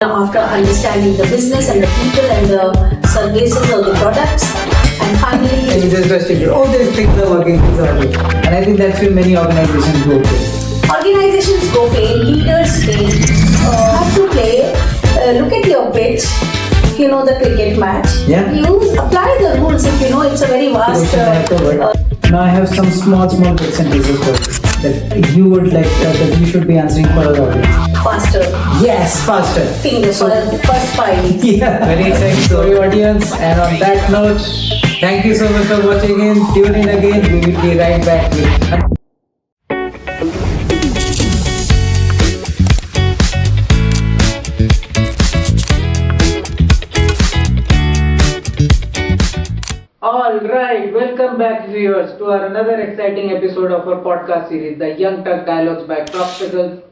after understanding the business and the people and the services or the products, and finally And you just restrict, oh, these things are working, things are working. And I think that's where many organizations go to. organizations go fail, leaders fail, have to play, look at your pitch, the cricket match. Yeah. You apply the rules if it's a very vast. Now I have some small bits and pieces for you that you would like that you should be answering for our audience. Faster. Yes, faster. Fingers for the first 5 weeks. Yeah, very exciting story, audience. And on that note, thank you so much for watching in. Tune in again. We will be right back with. Alright, welcome back viewers to another exciting episode of our podcast series, the Young Tuck Dialogues by Crobstacle.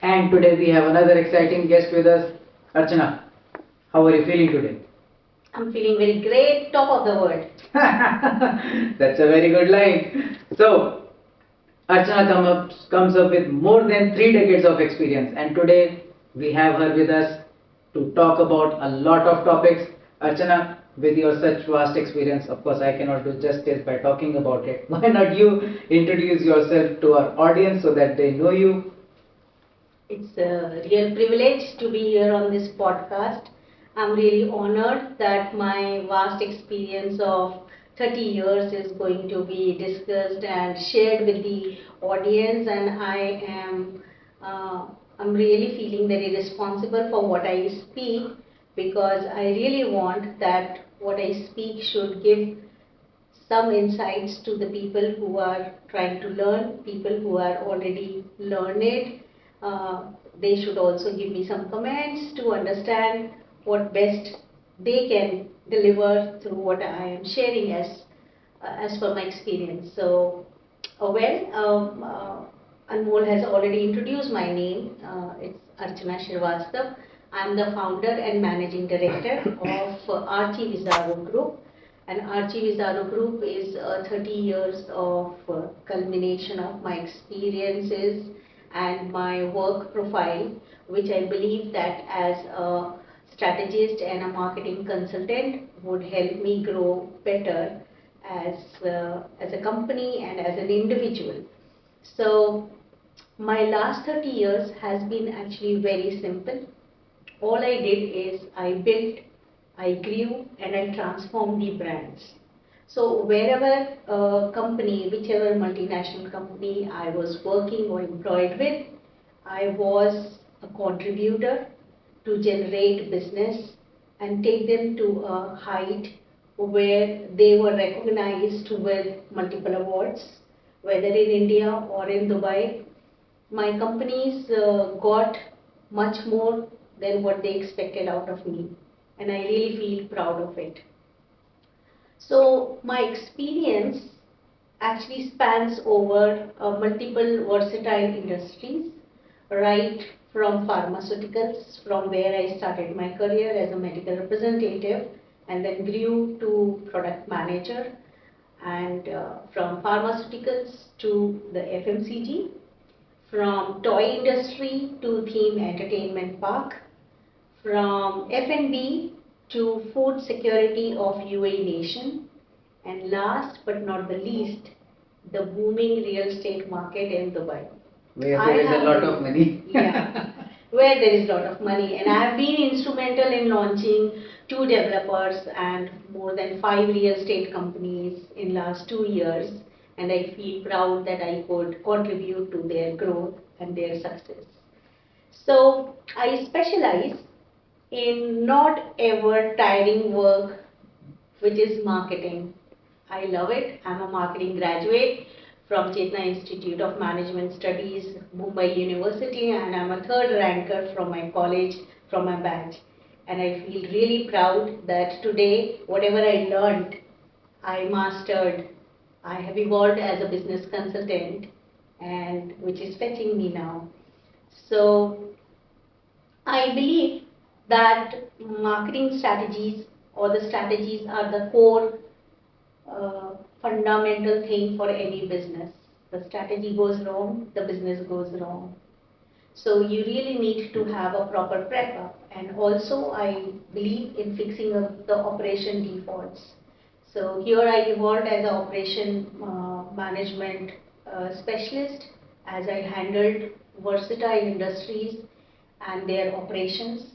And today we have another exciting guest with us, Archana. How are you feeling today? I'm feeling very great, top of the world. That's a very good line. So, Archana comes up with more than 3 decades of experience, and today we have her with us to talk about a lot of topics. Archana, with your such vast experience, of course I cannot do justice by talking about it. Why not you introduce yourself to our audience so that they know you? It's a real privilege to be here on this podcast. I'm really honored that my vast experience of 30 years is going to be discussed and shared with the audience, and I'm really feeling very responsible for what I speak, because I really want that what I speak should give some insights to the people who are trying to learn, people who are already learned. They should also give me some comments to understand what best they can deliver through what I am sharing as per my experience. So, Anmol has already introduced my name. It's Archana Srivastava. I'm the founder and managing director of Archana Group. And Archana Group is 30 years of culmination of my experiences and my work profile, which I believe that as a strategist and a marketing consultant would help me grow better as a company and as an individual. So my last 30 years has been actually very simple. All I did is I built, I grew, and I transformed the brands. So wherever a company, whichever multinational company I was working or employed with, I was a contributor to generate business and take them to a height where they were recognized with multiple awards, whether in India or in Dubai. My companies got much more than what they expected out of me, and I really feel proud of it. So my experience actually spans over multiple versatile industries, right from pharmaceuticals, from where I started my career as a medical representative and then grew to product manager, and from pharmaceuticals to the FMCG, from toy industry to theme entertainment park, from F&B to food security of UAE nation, and last but not the least, the booming real estate market in Dubai. Where there is a lot of money. Yeah, where there is a lot of money, and I have been instrumental in launching 2 developers and more than 5 real estate companies in last 2 years, and I feel proud that I could contribute to their growth and their success. So I specialize in not ever tiring work, which is marketing. I love it. I'm a marketing graduate from Chetna Institute of Management Studies, Mumbai University, and I'm a third ranker from my college, from my batch. And I feel really proud that today, whatever I learned, I mastered. I have evolved as a business consultant, and which is fetching me now. So I believe that marketing strategies or the strategies are the core fundamental thing for any business. The strategy goes wrong, the business goes wrong. So you really need to have a proper prep up. And also I believe in fixing up the operation defaults. So here I evolved as an operation management specialist, as I handled versatile industries and their operations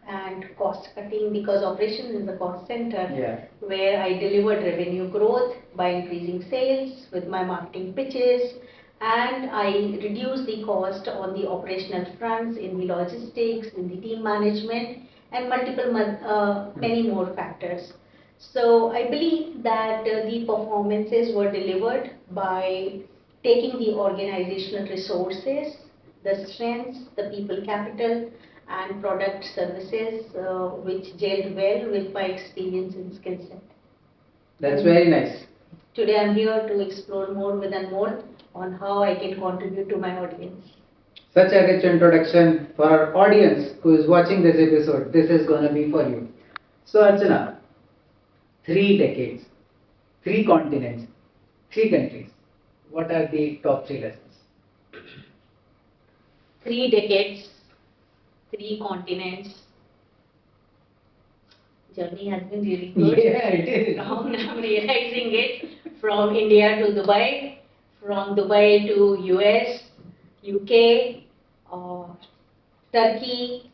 and cost cutting, because operations is the cost center. Yeah. Where I delivered revenue growth by increasing sales with my marketing pitches, and I reduced the cost on the operational fronts, in the logistics, in the team management, and many more factors. So I believe that the performances were delivered by taking the organizational resources, the strengths, the people capital, and product services which gelled well with my experience and skill set. That's very nice. Today I'm here to explore more with Anmol on how I can contribute to my audience. Such a rich introduction for our audience who is watching this episode. This is gonna be for you. So Archana, 3 decades, 3 continents, 3 countries. What are the top 3 lessons? 3 decades, 3 continents. Journey has been really good. Yeah, it is. Now I'm realizing it. From India to Dubai, from Dubai to US, UK, Turkey,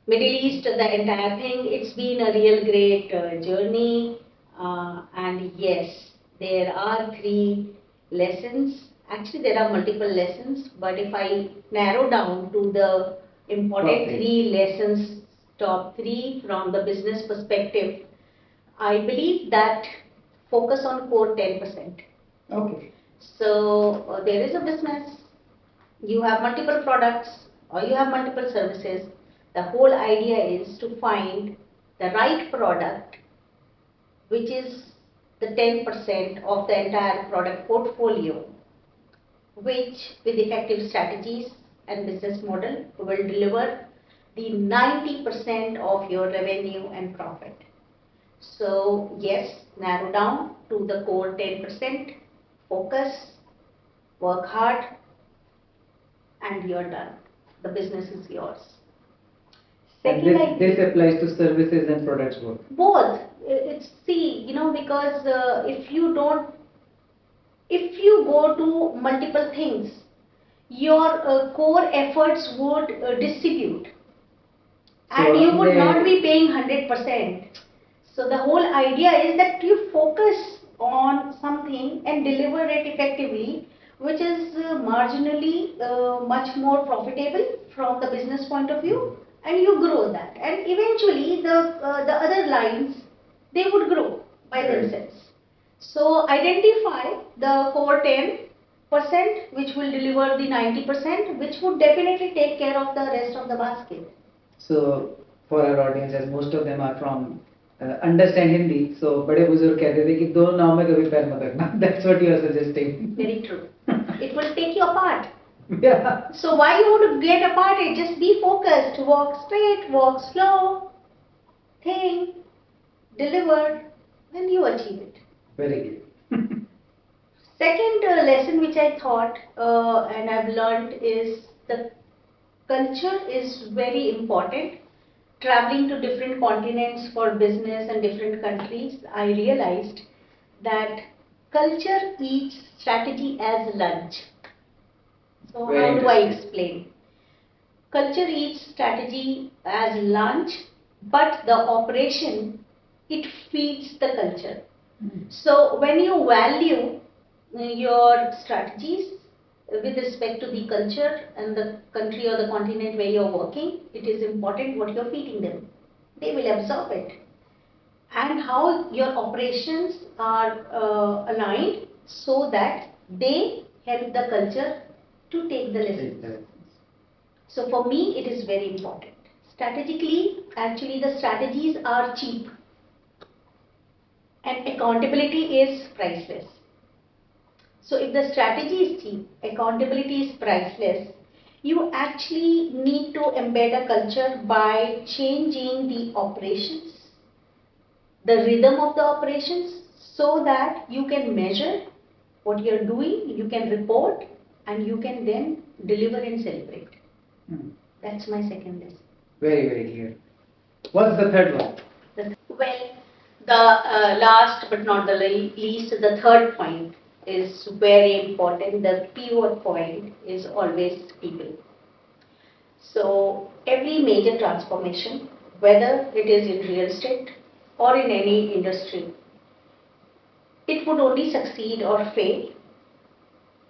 Middle East, the entire thing. It's been a real great journey. And yes, there are 3 lessons. Actually, there are multiple lessons, but if I narrow down to the important 3 lessons, top 3 from the business perspective, I believe that focus on core 10%. Okay. So there is a business, you have multiple products or you have multiple services. The whole idea is to find the right product, which is the 10% of the entire product portfolio, which with effective strategies and business model will deliver the 90% of your revenue and profit. So yes, narrow down to the core 10%, focus, work hard, and you're done. The business is yours. And this applies to services and products both? Both. It's, see, because if you go to multiple things, your core efforts would distribute, and you would not be paying 100%. So the whole idea is that you focus on something and deliver it effectively, which is marginally much more profitable from the business point of view, and you grow that, and eventually the other lines, they would grow by themselves. So identify the core 10% which will deliver the 90%, which would definitely take care of the rest of the basket. So for our audience, as most of them are from understand Hindi, so बड़े बुजुर्ग कहते थे कि दो नाव में कभी पैर मत रखना. That's what you are suggesting. Very true. It will take you apart. Yeah. So why you want to get apart? It just be focused. Walk straight, walk slow, think, deliver, and you achieve it. Very good. Second lesson which I thought and I've learned is the culture is very important. Traveling to different continents for business and different countries, I realized that culture eats strategy as lunch. So how do I explain? Culture eats strategy as lunch, but the operation, it feeds the culture. So when you value your strategies with respect to the culture and the country or the continent where you're working, it is important what you're feeding them. They will absorb it. And how your operations are aligned so that they help the culture to take the lessons. So for me, it is very important. Strategically, actually the strategies are cheap and accountability is priceless. So if the strategy is cheap, accountability is priceless, you actually need to embed a culture by changing the operations, the rhythm of the operations, so that you can measure what you're doing, you can report, and you can then deliver and celebrate. That's my second lesson. Very, very clear. What's the third one? Well, the last but not the least, the third point is very important. The pivot point is always people. So every major transformation, whether it is in real estate or in any industry, it would only succeed or fail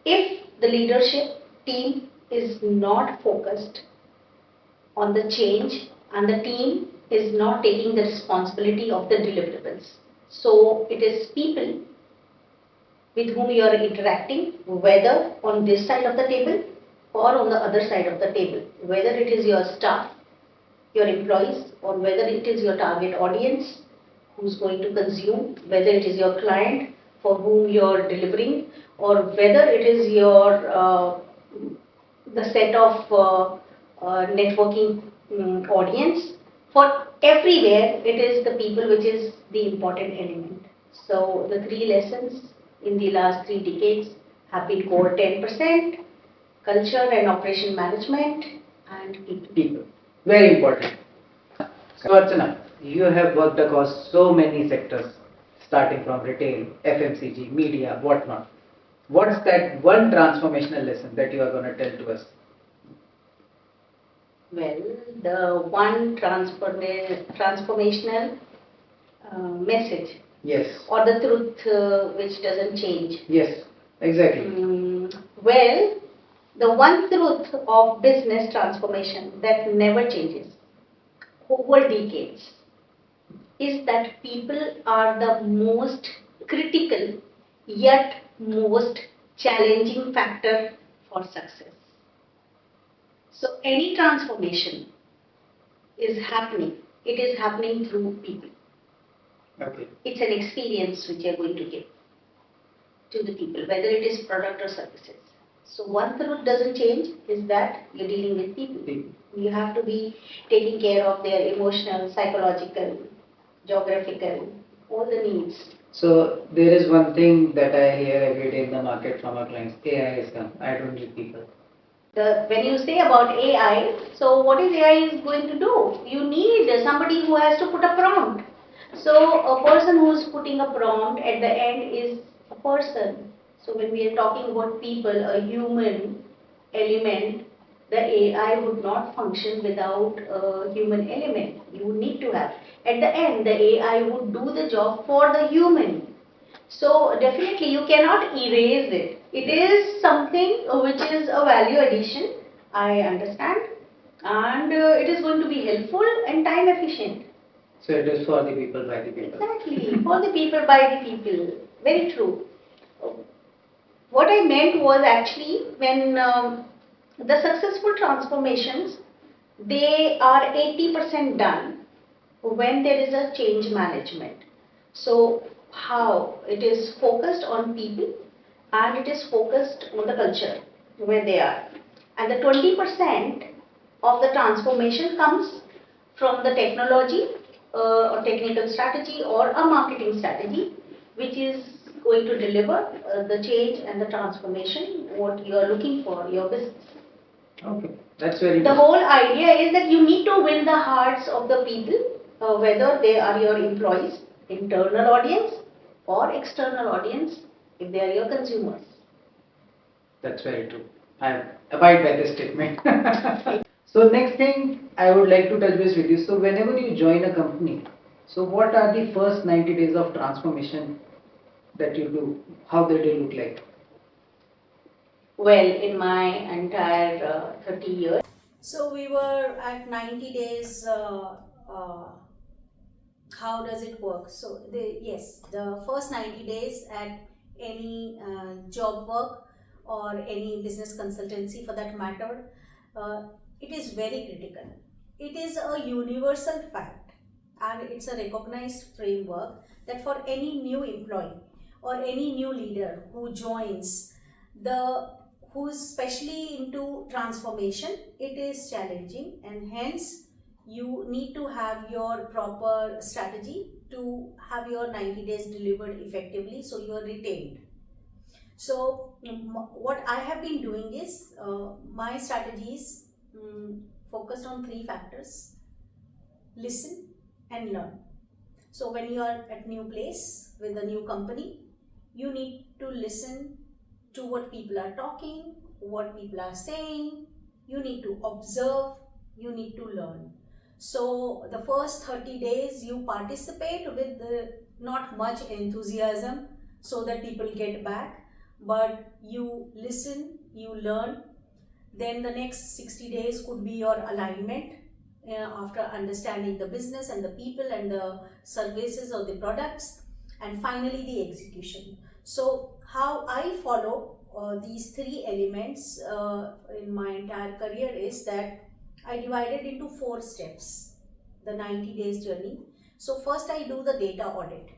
if the leadership team is not focused on the change and the team is not taking the responsibility of the deliverables. So it is people with whom you are interacting, whether on this side of the table or on the other side of the table, whether it is your staff, your employees, or whether it is your target audience who's going to consume, whether it is your client for whom you are delivering, or whether it is your the set of networking audience. For everywhere, it is the people which is the important element. So the three lessons in the last 3 decades have been core 10%, culture and operation management, and people. People. Very important. So Archana, you have worked across so many sectors, starting from retail, FMCG, media, whatnot. What's that one transformational lesson that you are going to tell to us? Well, the one transformational message. Yes. Or the truth which doesn't change. Yes, exactly. Well, the one truth of business transformation that never changes over decades is that people are the most critical yet most challenging factor for success. So any transformation is happening, it is happening through people. Okay. It's an experience which you are going to give to the people, whether it is product or services. So one truth doesn't change is that you're dealing with people. You have to be taking care of their emotional, psychological, geographical, all the needs. So there is one thing that I hear every day in the market from our clients: AI is come. I don't need people. When you say about AI, so what is AI is going to do? You need somebody who has to put a prompt. So a person who is putting a prompt at the end is a person. So when we are talking about people, a human element, the AI would not function without a human element. You need to have. At the end, the AI would do the job for the human. So definitely you cannot erase it. It is something which is a value addition, I understand, and it is going to be helpful and time efficient. So it is for the people, by the people. Exactly, for the people, by the people. Very true. What I meant was actually when the successful transformations, they are 80% done when there is a change management. So how it is focused on people and it is focused on the culture where they are. And the 20% of the transformation comes from the technology or technical strategy or a marketing strategy which is going to deliver the change and the transformation what you are looking for your business. Okay, that's very The good. whole idea is that you need to win the hearts of the people, whether they are your employees, internal audience or external audience, if they are your consumers. That's very true. I abide by this statement. So next thing I would like to touch base with you. So whenever you join a company, so what are the first 90 days of transformation that you do? How did it look like? Well, in my entire 30 years. So we were at 90 days. How does it work? So yes, the first 90 days at any job work or any business consultancy for that matter, uh, it is very critical. It is a universal fact and it's a recognized framework that for any new employee or any new leader who joins the who's specially into transformation, it is challenging and hence you need to have your proper strategy to have your 90 days delivered effectively so you are retained. So what I have been doing is my strategies focused on three factors: listen and learn. So when you are at new place with a new company, you need to listen to what people are talking, what people are saying. You need to observe, you need to learn. So the first 30 days you participate with not much enthusiasm so that people get back, but you listen, you learn. Then the next 60 days could be your alignment after understanding the business and the people and the services or the products, and finally the execution. So how I follow these three elements in my entire career is that I divided into 4 steps, the 90 days journey. So first I do the data audit.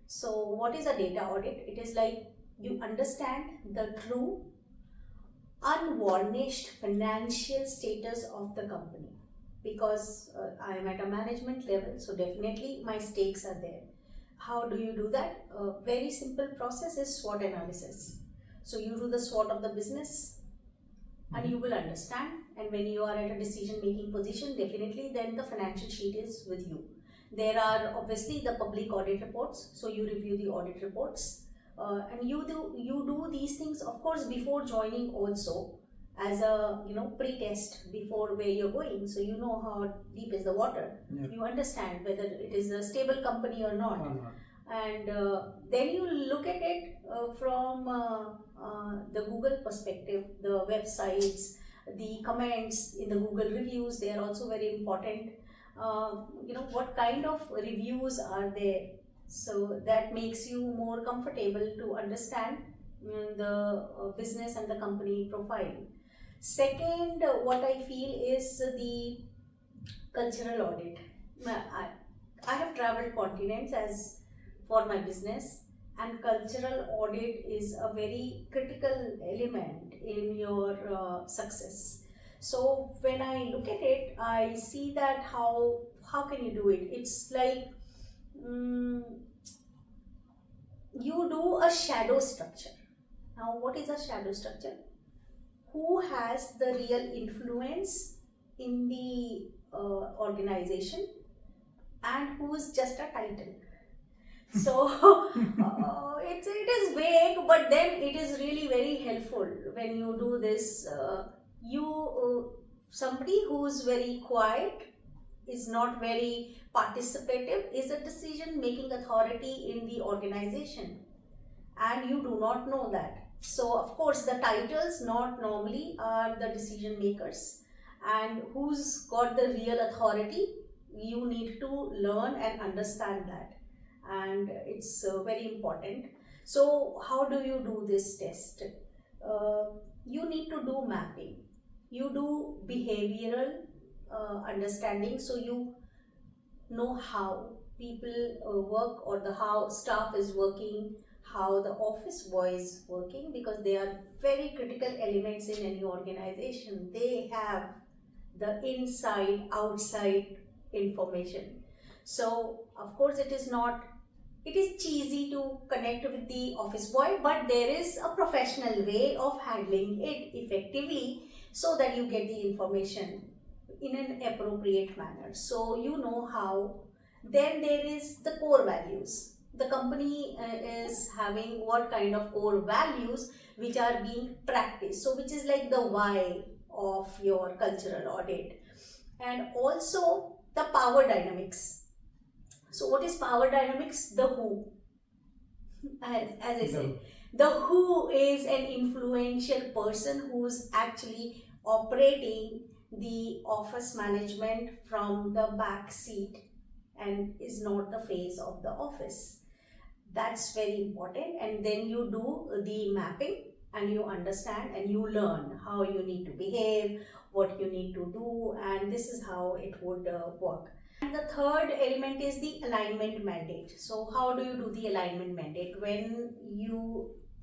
So what is a data audit? It is like you understand the true unvarnished financial status of the company, because I am at a management level, so definitely my stakes are there. How do you do that? A very simple process is SWOT analysis. So you do the SWOT of the business and you will understand, and when you are at a decision making position, definitely then the financial sheet is with you. There are obviously the public audit reports, so you review the audit reports. And you do these things, of course, before joining also, as a pre-test before where you're going, so you know how deep is the water. You understand whether it is a stable company or not. And then you look at it from the Google perspective, the websites, the comments in the Google reviews, they are also very important. What kind of reviews are there? So that makes you more comfortable to understand the business and the company profile. Second, what I feel is the cultural audit. I have traveled continents as for my business, and cultural audit is a very critical element in your success. So when I look at it, I see that how can you do it? It's like you do a shadow structure. Now, what is a shadow structure? Who has the real influence in the organization, and who is just a title? So it is vague, but then it is really very helpful when you do this. Somebody who is very quiet, is not very participative, is a decision making authority in the organization, and you do not know that. So of course the titles not normally are the decision makers, and who's got the real authority, you need to learn and understand that, and it's very important. So how do you do this test? You need to do mapping, you do behavioral understanding, so you know how people work, or how staff is working, how the office boy is working, because they are very critical elements in any organization. They have the inside outside information. So of course it is cheesy to connect with the office boy, but there is a professional way of handling it effectively so that you get the information in an appropriate manner. So you know how. Then there is the core values. The company is having what kind of core values which are being practiced. So which is like the why of your cultural audit. And also the power dynamics. So what is power dynamics? The who. As I said, the who is an influential person who's actually operating the office management from the back seat and is not the face of the office. That's very important. And then you do the mapping and you understand and you learn how you need to behave, what you need to do, and this is how it would work. And the third element is the alignment mandate. So how do you do the alignment mandate? When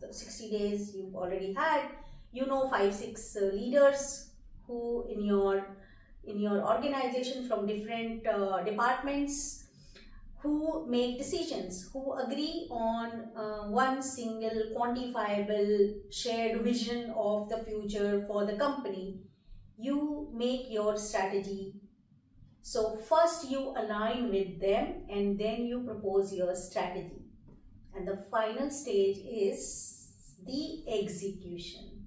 the 60 days you've already had, 5-6 leaders who in your organization from different departments, who make decisions, who agree on one single quantifiable shared vision of the future for the company. You make your strategy. So first you align with them and then you propose your strategy. And the final stage is the execution.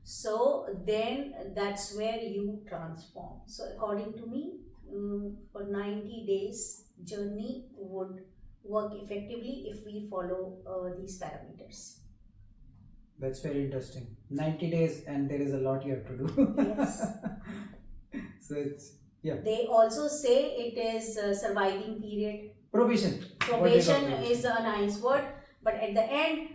So then that's where you transform. So according to me, for 90 days journey would work effectively if we follow these parameters. That's very interesting. 90 days and there is a lot you have to do. Yes. So it's, yeah. They also say it is a surviving period. Probation. Probation is a nice word, but at the end,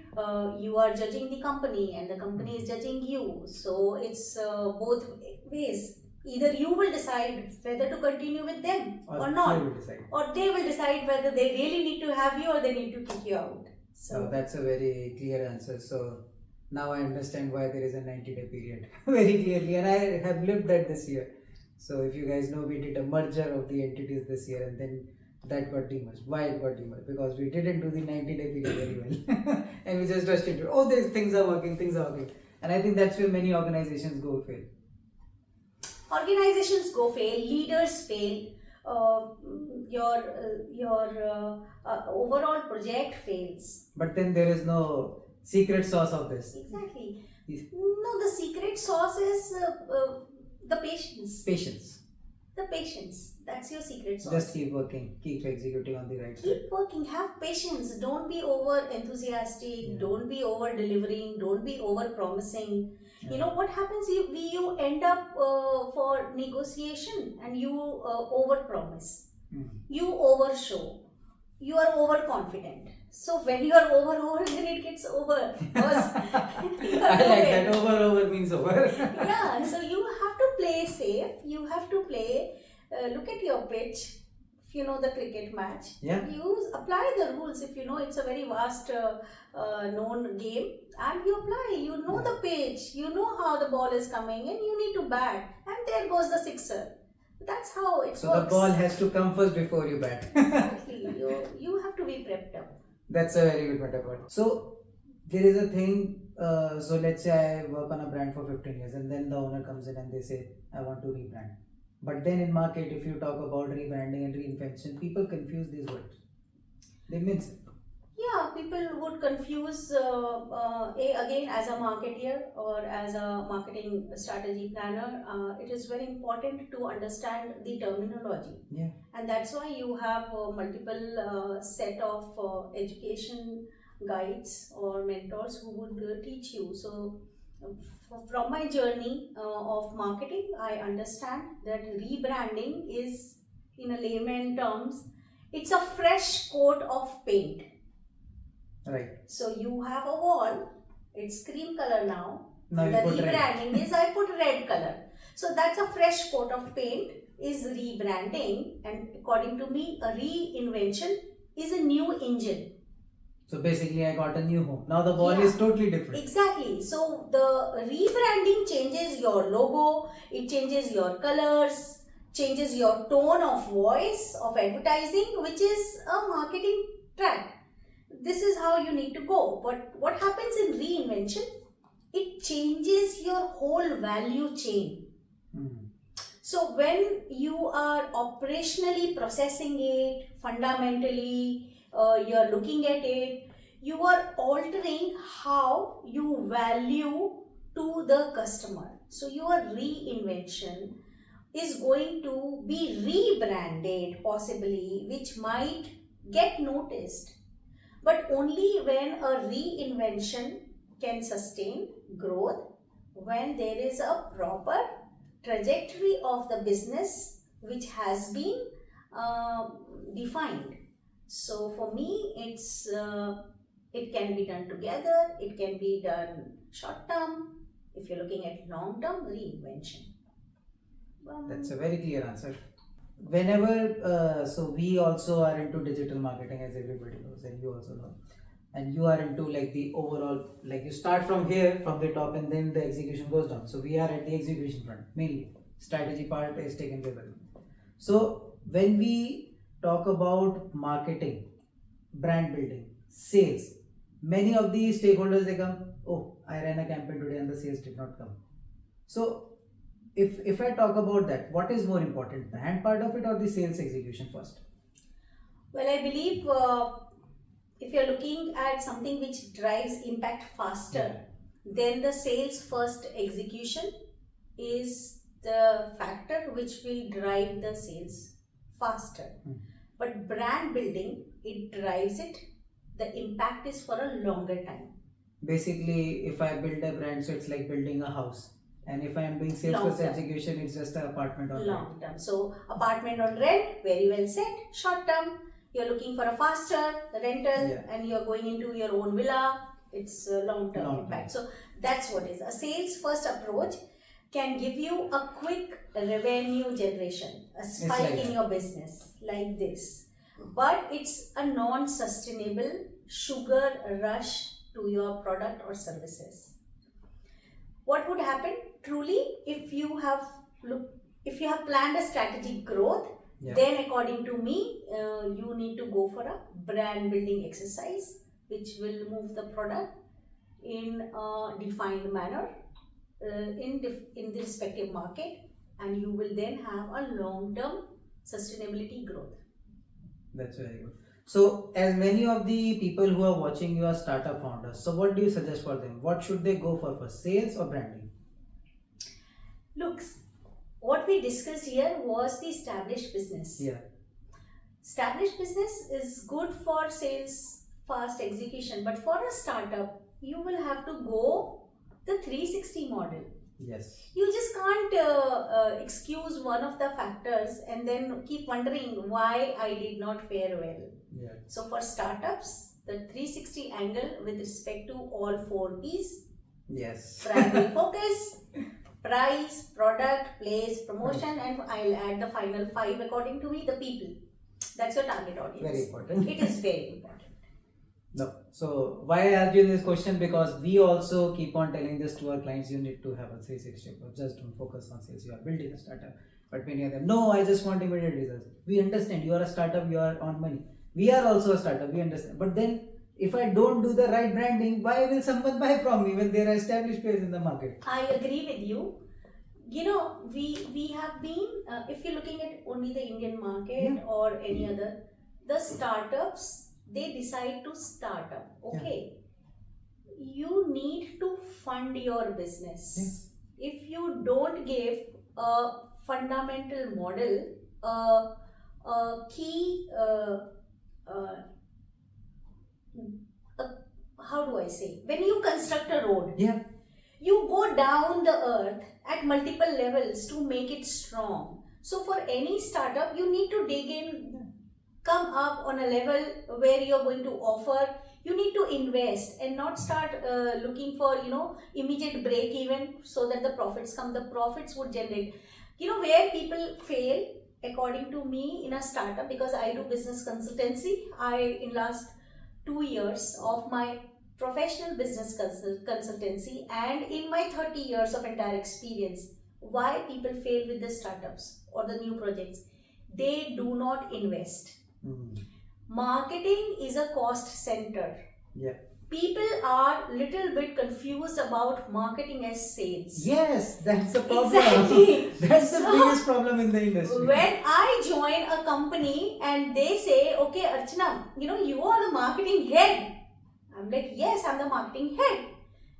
you are judging the company and the company is judging you. So it's both ways. Either you will decide whether to continue with them or not, or they will decide whether they really need to have you or they need to kick you out. So that's a very clear answer. So now I understand why there is a 90-day period very clearly, and I have lived that this year. So if you guys know, we did a merger of the entities this year and then that got demerged. Why it got demerged? Because we didn't do the 90-day period very well and we just rushed into it. Oh, these things are working. And I think that's where many organizations go fail. Organizations go fail, leaders fail, your overall project fails. But then there is no secret sauce of this. Exactly. No, the secret sauce is the patience. The patience. That's your secret sauce. Just keep working, keep executing on the right side. Keep working, have patience. Don't be over enthusiastic, Don't be over delivering, don't be over promising. Yeah. You know what happens? You end up for negotiation and you over promise. You overshow. You are overconfident. So when you are over, then it gets over. I like that. Over means over. Yeah, so you have to play safe. You have to play, look at your pitch. If you know the cricket match, you apply the rules. If you know it's a very vast known game, and you apply, you know the pitch, you know how the ball is coming, and you need to bat, and there goes the sixer. That's how it works. So the ball has to come first before you bat. Exactly. You have to be prepped up. That's a very good metaphor. So there is a thing, so let's say I work on a brand for 15 years and then the owner comes in and they say, I want to rebrand. But then in market, if you talk about rebranding and reinvention, people confuse these words. They means it. Yeah, people would confuse, again, as a marketer or as a marketing strategy planner, it is very important to understand the terminology. Yeah. And that's why you have multiple set of education guides or mentors who would teach you. So from my journey of marketing, I understand that rebranding is, in a layman terms, it's a fresh coat of paint. Right. So you have a wall, it's cream color now. Now the rebranding is I put red color. So that's a fresh coat of paint is rebranding, and according to me, a reinvention is a new engine. So basically I got a new home. Now the wall is totally different. Exactly. So the rebranding changes your logo, it changes your colors, changes your tone of voice of advertising, which is a marketing track. This is how you need to go. But what happens in reinvention? It changes your whole value chain. So when you are operationally processing it, fundamentally, you're looking at it, you are altering how you value to the customer. So your reinvention is going to be rebranded possibly, which might get noticed. But only when a reinvention can sustain growth, when there is a proper trajectory of the business which has been defined. So for me, it can be done together, it can be done short term. If you're looking at long term, reinvention. That's a very clear answer. Whenever, so we also are into digital marketing, as everybody knows, and you also know. And you are into like the overall, like you start from here, from the top, and then the execution goes down. So we are at the execution front, mainly. Strategy part is taken care of. So when we talk about marketing, brand building, sales, many of these stakeholders, they come, oh, I ran a campaign today and the sales did not come. So if I talk about that, what is more important, brand part of it or the sales execution first? Well, I believe if you're looking at something which drives impact faster, then the sales first execution is the factor which will drive the sales faster. But brand building, it drives it. The impact is for a longer time. Basically, if I build a brand, so it's like building a house. And if I am doing sales Long first term. execution, it's just an apartment on rent. Long term. So apartment on rent, very well said. Short term, you're looking for a faster rental and you're going into your own villa. It's a long term impact. So that's what is a sales first approach can give you a quick revenue generation, a spike in your business like this. But it's a non-sustainable sugar rush to your product or services. What would happen truly if you have planned a strategic growth? Then according to me, you need to go for a brand building exercise which will move the product in a defined manner in the respective market, and you will then have a long-term sustainability growth. That's very good. So, as many of the people who are watching you are startup founders, so what do you suggest for them? What should they go for first, sales or branding? Look, what we discussed here was the established business. Established business is good for sales fast execution, but for a startup, you will have to go the 360 model. You just can't excuse one of the factors and then keep wondering why I did not fare well. So for startups, the 360 angle with respect to all 4 P's. Primary focus, price, product, place, promotion, and I'll add the final 5 according to me, the people. That's your target audience. Very important. It is very important. No. So why I asked you this question, because we also keep on telling this to our clients, you need to have a 360 approach. Just don't focus on sales. You are building a startup. But many of them, no, I just want immediate results. We understand you are a startup, you are on money. We are also a startup, we understand. But then if I don't do the right branding, why will someone buy from me when there are established players in the market? I agree with you. You know, we have been, if you're looking at only the Indian market or any other, the startups, they decide to start up. Okay. You need to fund your business. If you don't give a fundamental model, a key, how do I say? When you construct a road, you go down the earth at multiple levels to make it strong. So for any startup, you need to dig in, come up on a level where you're going to offer. You need to invest and not start looking for, immediate break even so that the profits come. The profits would generate. Where people fail, according to me, in a startup, because I do business consultancy. In last 2 years of my professional business consultancy and in my 30 years of entire experience, why people fail with the startups or the new projects? They do not invest. Marketing is a cost center. People are little bit confused about marketing as sales. Yes, that's the problem. Exactly. That's the biggest problem in the industry. When I join a company and they say, okay, Archana, you are the marketing head. I'm like, yes, I'm the marketing head.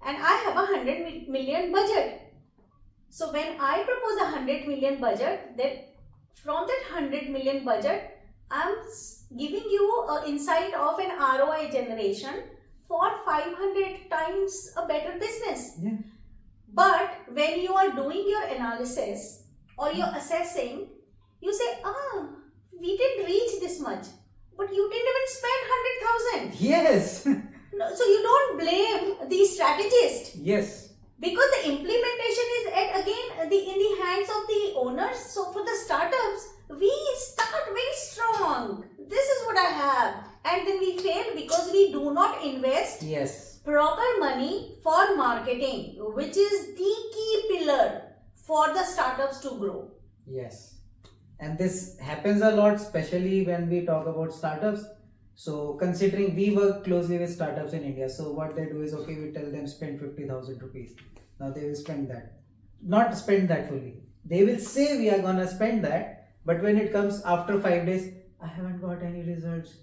And I have a 100 million budget. So when I propose a 100 million budget, then from that 100 million budget, I'm giving you an insight of an ROI generation for 500 times a better business. But when you are doing your analysis or you're assessing, you say, we didn't reach this much, but you didn't even spend 100,000. Yes. No, so you don't blame the strategist. Yes. Because the implementation is in the hands of the owners. So for the startups, we start very strong. This is what I have. And then we fail because we do not invest proper money for marketing, which is the key pillar for the startups to grow. Yes. And this happens a lot, especially when we talk about startups. So considering we work closely with startups in India, so what they do is, okay, we tell them spend 50,000 rupees. Now they will spend that. Not spend that fully. They will say we are gonna spend that, but when it comes after 5 days, I haven't got any results.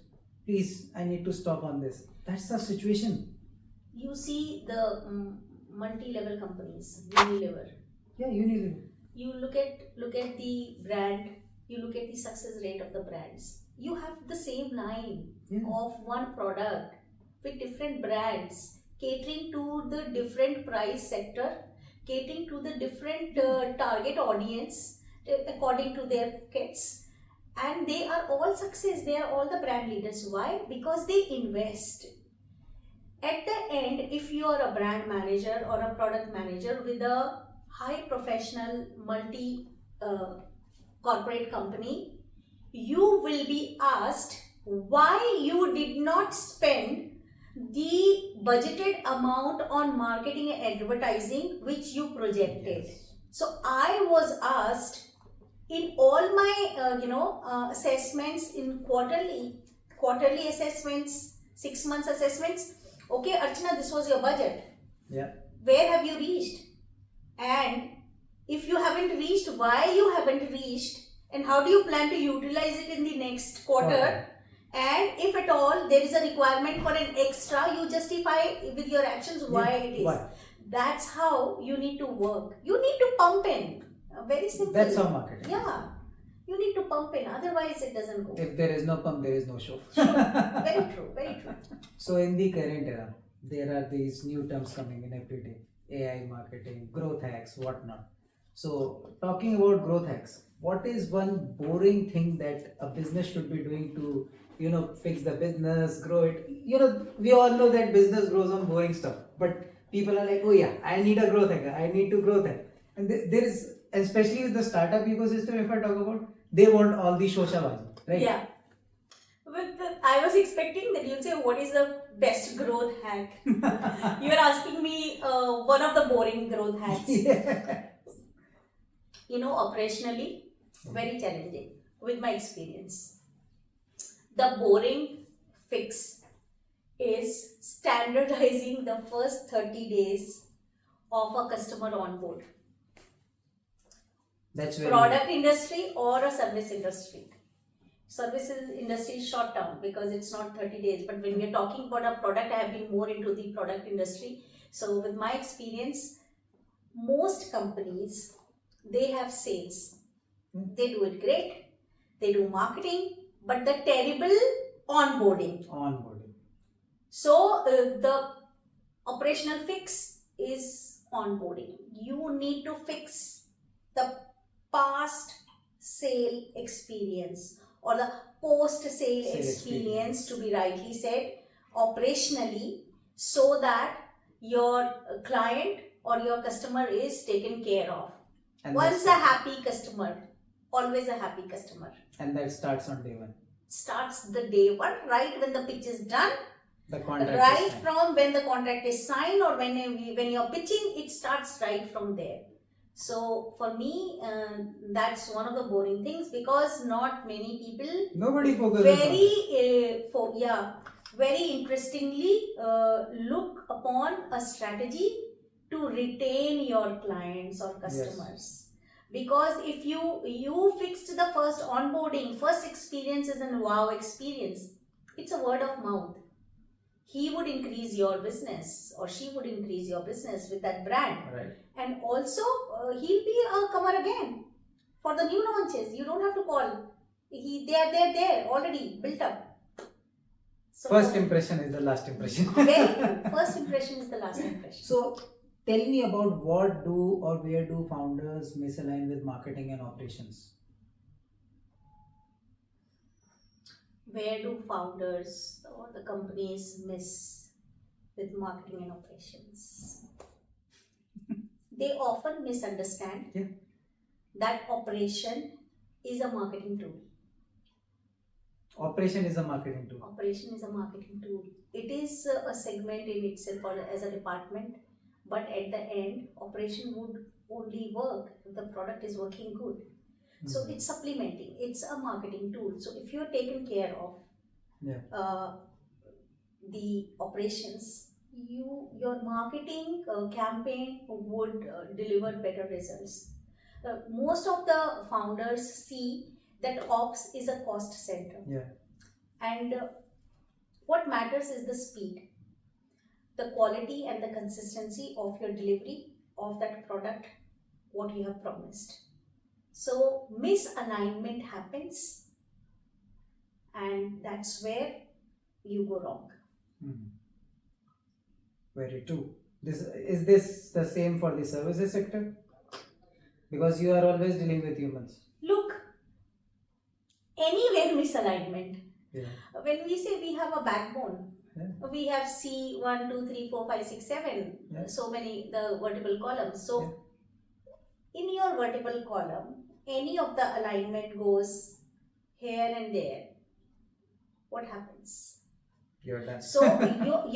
Please, I need to stop on this. That's the situation. You see the multi-level companies, Unilever. Yeah, Unilever. You look at the brand. You look at the success rate of the brands. You have the same line of one product with different brands, catering to the different price sector, catering to the different target audience according to their pockets, and they are all success. They are all the brand leaders. Why? Because they invest. At the end, if you are a brand manager or a product manager with a high professional multi corporate company, you will be asked why you did not spend the budgeted amount on marketing and advertising which you projected. Yes. So I was asked in all my assessments, in quarterly assessments, 6 months assessments. Okay, Archana, this was your budget. Yeah. Where have you reached? And if you haven't reached, why you haven't reached, and how do you plan to utilize it in the next quarter? And if at all there is a requirement for an extra, you justify with your actions why it is. Why? That's how you need to work. You need to pump in. Very simple. That's how marketing. Yeah. You need to pump in, otherwise it doesn't go. If there is no pump, there is no show. Sure. Very true, very true. So in the current era, there are these new terms coming in every day. AI marketing, growth hacks, whatnot. So talking about growth hacks, what is one boring thing that a business should be doing to, fix the business, grow it? We all know that business grows on boring stuff, but people are like, oh yeah, I need a growth hack, I need to growth hack. And there is, especially with the startup ecosystem, if I talk about, they want all the shoshabazi, right? Yeah. But I was expecting that you'd say, what is the best growth hack? You are asking me one of the boring growth hacks. Yeah. Operationally, very challenging with my experience. The boring fix is standardizing the first 30 days of a customer on board. That's very Product industry or a service industry. Services industry is short term because it's not 30 days. But when we're talking about a product, I have been more into the product industry. So with my experience, most companies, they have sales. They do it great. They do marketing, but the terrible onboarding. So the operational fix is onboarding. You need to fix the past sale experience or the post sale experience, to be rightly said, operationally, so that your client or your customer is taken care of. And Once a happy customer, always a happy customer. And that starts on day one. Starts the day one, right when the pitch is done. The contract Right is signed. from when the contract is signed or when you're pitching, it starts right from there. So for me, that's one of the boring things because not many people. Nobody focuses on it. Very interestingly look upon a strategy to retain your clients or customers. Yes. Because if you fixed the first onboarding, first experience is a wow experience. It's a word of mouth. He would increase your business or she would increase your business with that brand. Right. And also he'll be a comer again for the new launches. You don't have to call. They're there already built up. So first impression is the last impression. Very true. First impression is the last impression. So tell me about what do or where do founders misalign with marketing and operations? Where do founders or the companies miss with marketing and operations? They often misunderstand that operation is a marketing tool. Operation is a marketing tool. Operation is a marketing tool. It is a segment in itself or as a department, but at the end, operation would only work if the product is working good. So it's supplementing. It's a marketing tool. So if you're taken care of the operations, your marketing campaign would deliver better results. Most of the founders see that ops is a cost center. Yeah. And what matters is the speed, the quality and the consistency of your delivery of that product, what you have promised. So misalignment happens, and that's where you go wrong. Mhm. Very true. Is this the same for the services sector? Because you are always dealing with humans. Look, anywhere misalignment. Yeah. When we say we have a backbone, Yeah. we have C 1, 2, 3, 4, 5, 6, 7, Yeah. so many the vertical columns. So in your vertical column, any of the alignment goes here and there. What happens? You're done. So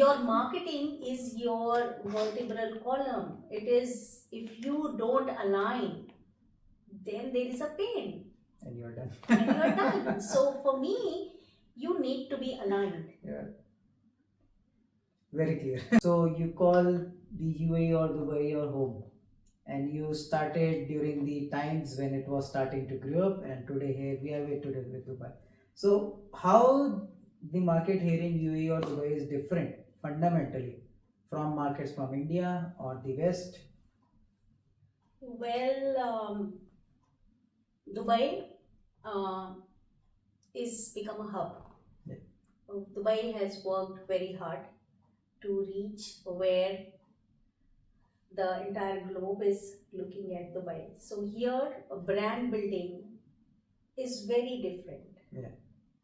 your marketing is your vertebral column. It is, if you don't align, then there is a pain And you're done. and you are done. So for me, you need to be aligned. Yeah. Very clear. So you call the UAE or Dubai your home, and you started during the times when it was starting to grow up, and today here we have it today with Dubai. So how the market here in UAE or Dubai is different fundamentally from markets from India or the West? Well, Dubai is become a hub. Yeah. Dubai has worked very hard to reach where the entire globe is looking at Dubai. So here, brand building is very different. Yeah.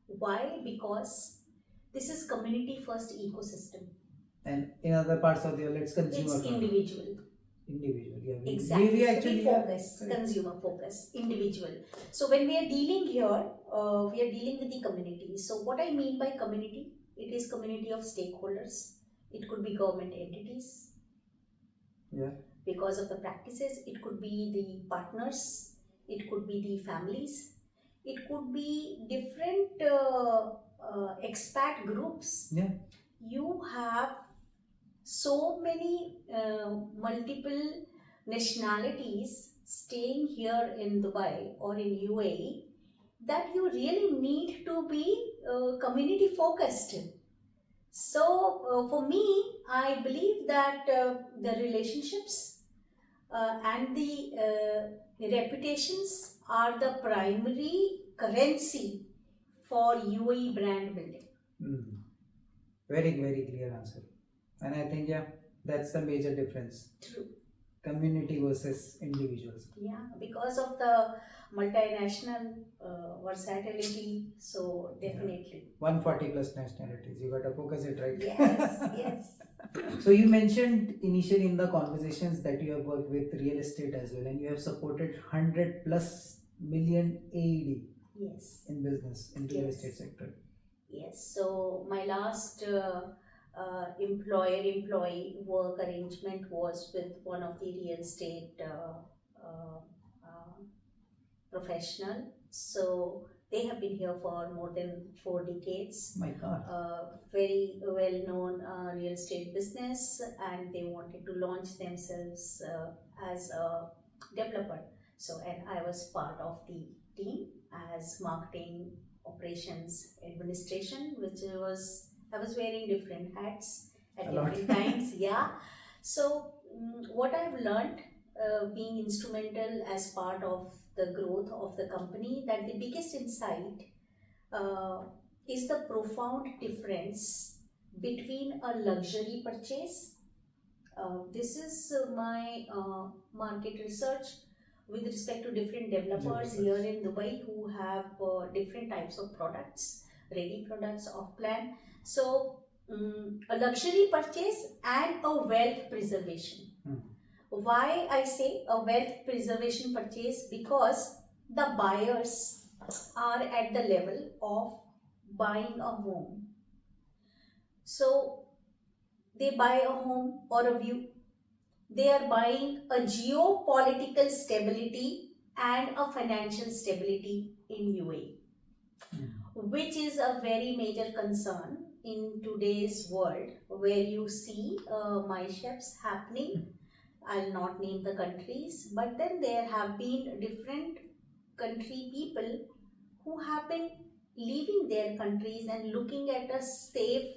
Why? Because this is community first ecosystem. And in other parts of the world, it's consumer. It's individual. Individual. Yeah. Exactly. We actually focus, correct. consumer focus, individual. So when we are dealing here, we are dealing with the community. So what I mean by community, it is community of stakeholders. It could be government entities. Yeah. Because of the practices, it could be the partners, it could be the families, it could be different expat groups. Yeah. You have so many multiple nationalities staying here in Dubai or in UAE that you really need to be community focused. So for me, I believe that the relationships and the reputations are the primary currency for UAE brand building. Very, very clear answer. And I think, yeah, that's the major difference. True. Community versus individuals. Yeah, because of the multinational versatility, so definitely. 140 plus nationalities. You gotta focus it, right? Yes, yes. So you mentioned initially in the conversations that you have worked with real estate as well, and you have supported 100 plus million AED Yes. in business in real Yes. estate sector. Yes, so my last employer-employee work arrangement was with one of the real estate professional. So they have been here for more than 4 decades. My God. Very well-known real estate business, and they wanted to launch themselves as a developer. So, and I was part of the team as marketing, operations, administration, which was, I was wearing different hats at A lot. different times. Yeah. So what I've learned being instrumental as part of the growth of the company, that the biggest insight is the profound difference between a luxury purchase. This is my market research with respect to different developers here in Dubai who have different types of products, ready products, off plan. So a luxury purchase and a wealth preservation. Why I say a wealth preservation purchase? Because the buyers are at the level of buying a home. So they buy a home or a view. They are buying a geopolitical stability and a financial stability in UAE, which is a very major concern in today's world, where you see my chefs happening I'll not name the countries, but then there have been different country people who have been leaving their countries and looking at a safe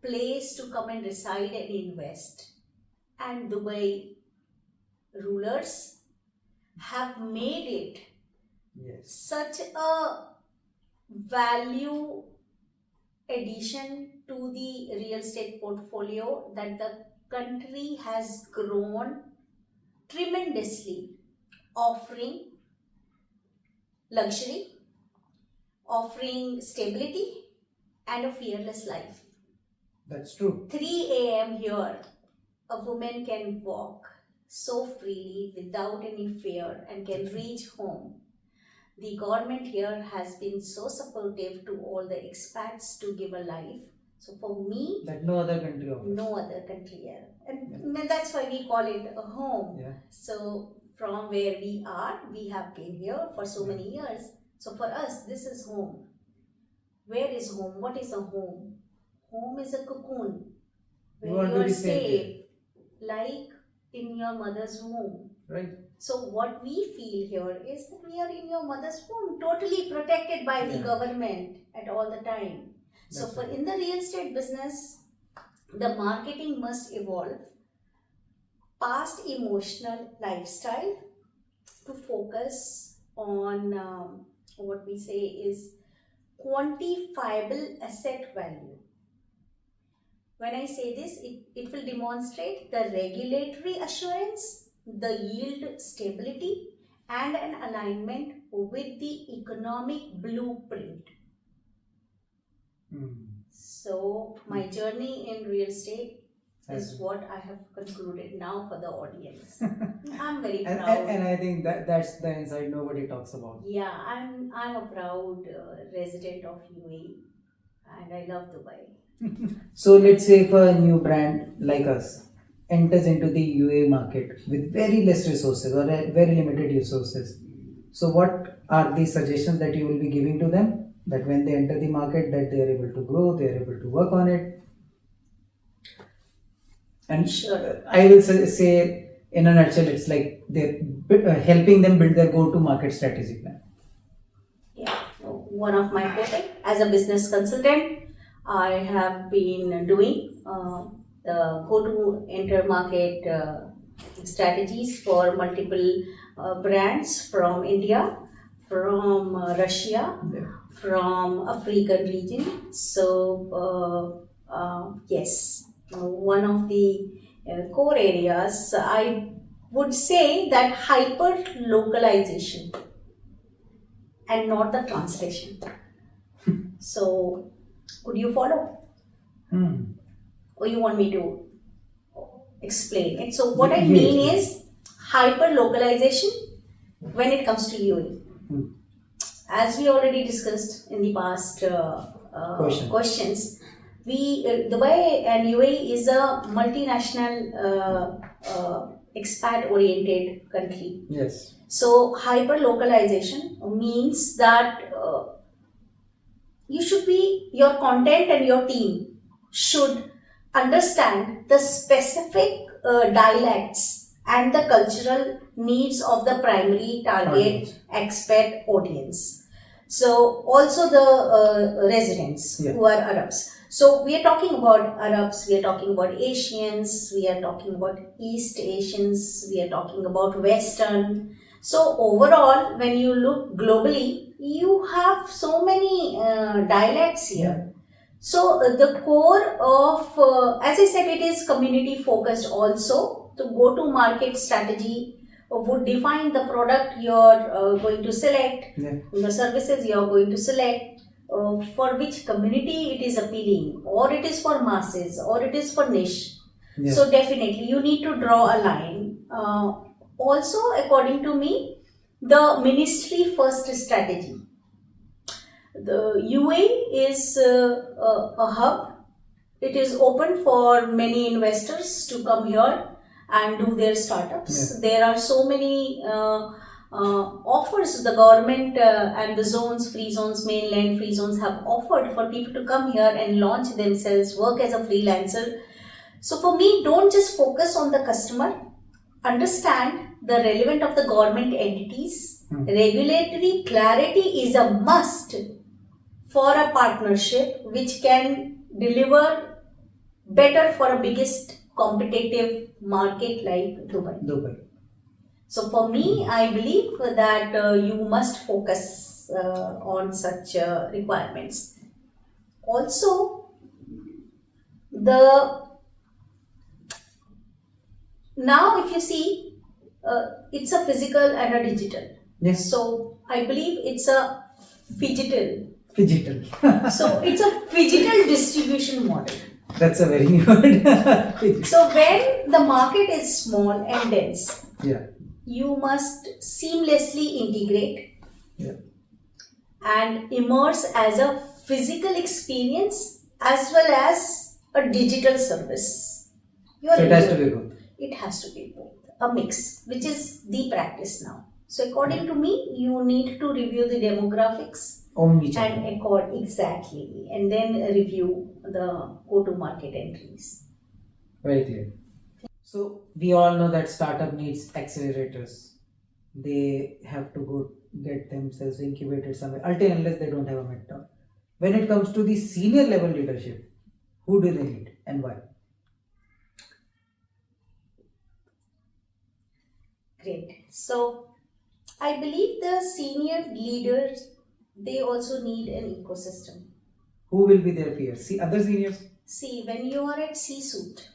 place to come and reside and invest. And Dubai rulers have made it Yes. such a value addition to the real estate portfolio that the country has grown tremendously, offering luxury, offering stability, and a fearless life. That's true. 3 a.m. here, a woman can walk so freely without any fear and can reach home. The government here has been so supportive to all the expats to give a life. So for me, That no other country offers. no other country here. And that's why we call it a home. Yeah. So from where we are, we have been here for so many years. So for us, this is home. Where is home? What is a home? Home is a cocoon You where want you to are be safe safe, like in your mother's womb. Right. So what we feel here is that we are in your mother's womb, totally protected by the Yeah. government at all the time. So That's for right. in the real estate business, the marketing must evolve past emotional lifestyle to focus on what we say is quantifiable asset value. When I say this, it will demonstrate the regulatory assurance, the yield stability, and an alignment with the economic blueprint. So my journey in real estate is what I have concluded now for the audience. I'm very And, proud. and I think that's the insight nobody talks about. Yeah, I'm a proud resident of UAE, and I love Dubai. So let's say if a new brand like us enters into the UAE market with very less resources or very limited resources. So what are the suggestions that you will be giving to them that when they enter the market that they are able to grow, they are able to work on it? And Sure. I will say in a nutshell, it's like they're helping them build their go-to market strategy plan. Yeah, one of my forte as a business consultant, I have been doing the go-to-enter market strategies for multiple brands from India, from Russia, Yeah. from African region. So yes, one of the core areas I would say that hyper localization and not the translation. So could you follow, or you want me to explain it? So what I You mean explain. is hyper localization when it comes to UAE. As we already discussed in the past questions, Dubai and UAE is a multinational expat-oriented country. Yes. So hyper localization means that your content and your team should understand the specific dialects and the cultural needs of the primary target expat audience. So also the residents Yeah. who are Arabs. So we are talking about Arabs, we are talking about Asians, we are talking about East Asians, we are talking about Western. So overall, when you look globally, you have so many dialects here. So the core of, as I said, it is community focused also. The go-to-market strategy would define the product you're going to select, the services you're going to select, for which community it is appealing, or it is for masses, or it is for niche. Yeah. So definitely you need to draw a line. Also, according to me, the ministry first strategy. The UAE is a hub. It is open for many investors to come here and do their startups. Yeah. There are so many offers the government and the zones, free zones, mainland free zones have offered for people to come here and launch themselves, work as a freelancer. So for me, don't just focus on the customer, understand the relevant of the government entities. Hmm. Regulatory clarity is a must for a partnership which can deliver better for a biggest competitive market like Dubai. Dubai. So for me, I believe that you must focus on such requirements. Also, now if you see, it's a physical and a digital. Yes. So I believe it's a phygital. Digital. So it's a phygital distribution model. That's a very new word. So when the market is small and dense, Yeah. you must seamlessly integrate Yeah. and immerse as a physical experience as well as a digital service. You are So it has to into- be both. It has to be both, a mix, which is the practice now. So according to me, you need to review the demographics Omnichannel. and accord exactly, and then review the go-to-market entries. Very clear. So we all know that startup needs accelerators. They have to go get themselves incubated somewhere, until unless they don't have a mentor. When it comes to the senior level leadership, who do they need and why? Great. So I believe the senior leaders, they also need an ecosystem. Who will be their peers? See other seniors? See, when you are at C-suite,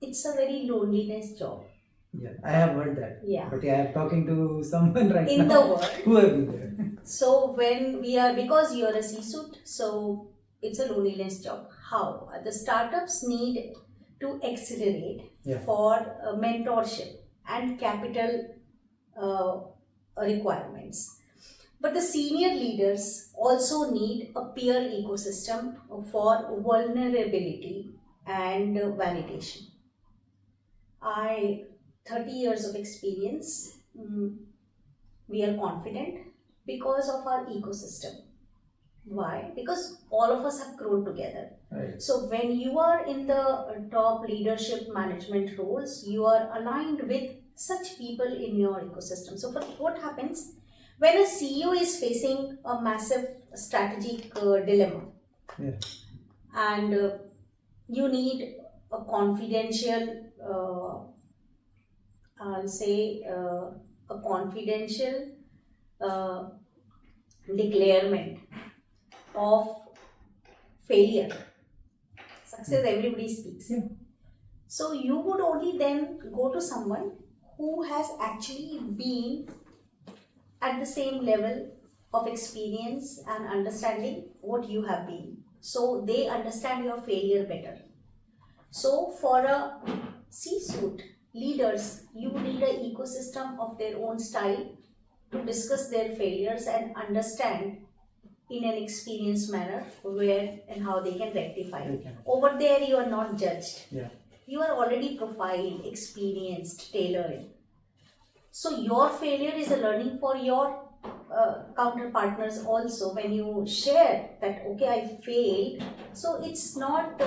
it's a very loneliness job. Yeah, I have heard that. Yeah. But yeah, I'm talking to someone right In now. the world. Who have been there? So when we are, because you are a C-suite, so it's a loneliness job. How? The startups need to accelerate Yeah. for mentorship and capital requirements. But the senior leaders also need a peer ecosystem for vulnerability and validation. 30 years of experience, we are confident because of our ecosystem. Why? Because all of us have grown together. Right. So when you are in the top leadership management roles, you are aligned with such people in your ecosystem. So what happens when a CEO is facing a massive strategic dilemma, Yeah. and you need a confidential, I'll say a confidential declarement of failure. Success, everybody speaks. Yeah. So you would only then go to someone who has actually been at the same level of experience and understanding what you have been. So they understand your failure better. So for a C-suite leaders, you need an ecosystem of their own style to discuss their failures and understand in an experienced manner where and how they can rectify it. Okay. Over there, you are not judged. Yeah. You are already profiled, experienced, tailored. So your failure is a learning for your counterpartners also. When you share that, okay, I failed, so it's not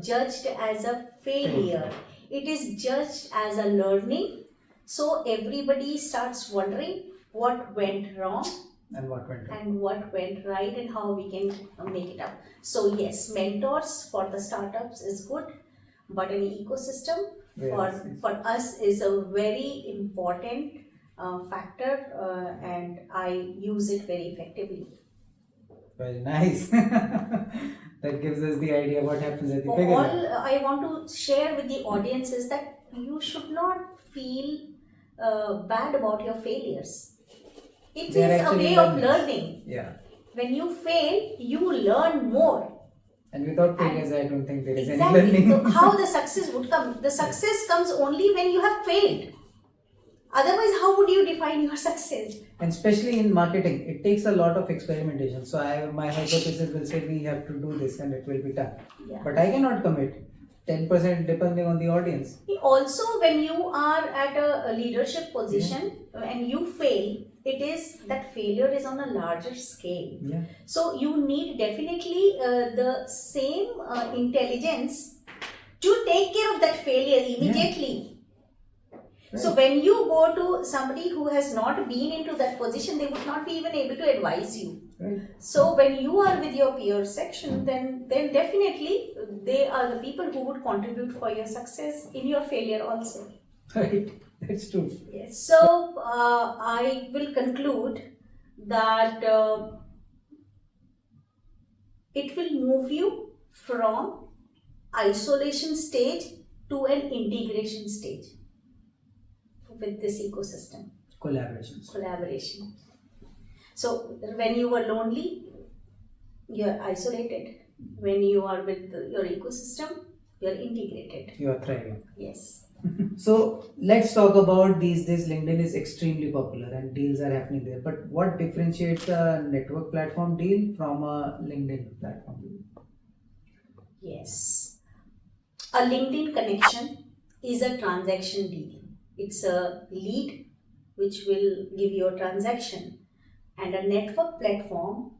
judged as a failure. It is judged as a learning. So everybody starts wondering what went wrong And what went wrong? and what went right and how we can make it up. So yes, mentors for the startups is good, but an ecosystem Yes. for us is a very important factor, and I use it very effectively. Very nice. That gives us the idea what happens at the bigger All level. I want to share with the audience is that you should not feel bad about your failures. It They are is a actually way of learnings. learning. Yeah. When you fail, you learn more. And without failures, I don't think there is Exactly. any learning. So how the success would come? The success comes only when you have failed. Otherwise, how would you define your success? And especially in marketing, it takes a lot of experimentation. So my hypothesis will say we have to do this and it will be done. Yeah. But I cannot commit 10% depending on the audience. Also, when you are at a leadership position and you fail, it is that failure is on a larger scale. Yeah. So you need definitely the same intelligence to take care of that failure immediately. So when you go to somebody who has not been into that position, they would not be even able to advise you. Right. So when you are with your peer section, then definitely they are the people who would contribute for your success in your failure also. Right. That's true. Yes. So I will conclude that it will move you from isolation stage to an integration stage with this ecosystem. Collaboration. So when you are lonely, you are isolated. When you are with your ecosystem, you are integrated. You are thriving. Yes. So let's talk about these days. LinkedIn is extremely popular and deals are happening there. But what differentiates a network platform deal from a LinkedIn platform deal? Yes. A LinkedIn connection is a transaction deal. It's a lead which will give you a transaction. And a network platform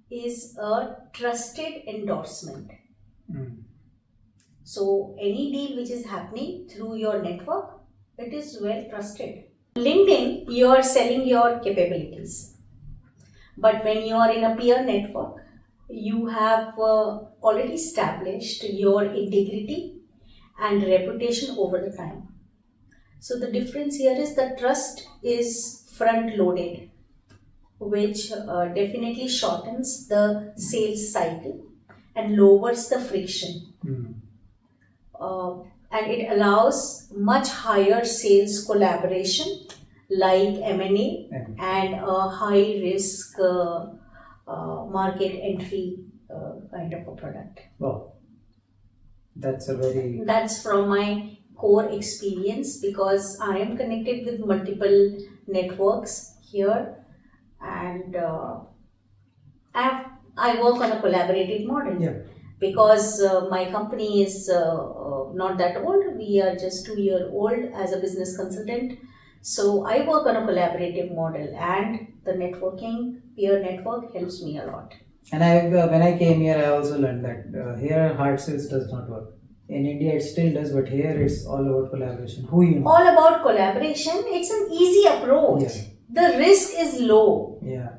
is a trusted endorsement. So any deal which is happening through your network, it is well trusted. LinkedIn, you are selling your capabilities. But when you are in a peer network, you have already established your integrity and reputation over the time. So the difference here is the trust is front loaded, which definitely shortens the sales cycle and lowers the friction. And it allows much higher sales collaboration like M&A and a high risk market entry kind of a product. Wow. That's from my core experience, because I am connected with multiple networks here, and I work on a collaborative model. Yeah. Because my company is not that old. We are just 2 years old as a business consultant. So I work on a collaborative model, and the networking, peer network helps me a lot. And when I came here, I also learned that here hard sales does not work. In India, it still does, but here it's all about collaboration. Who you know? All about collaboration. It's an easy approach. Yeah. The risk is low. Yeah.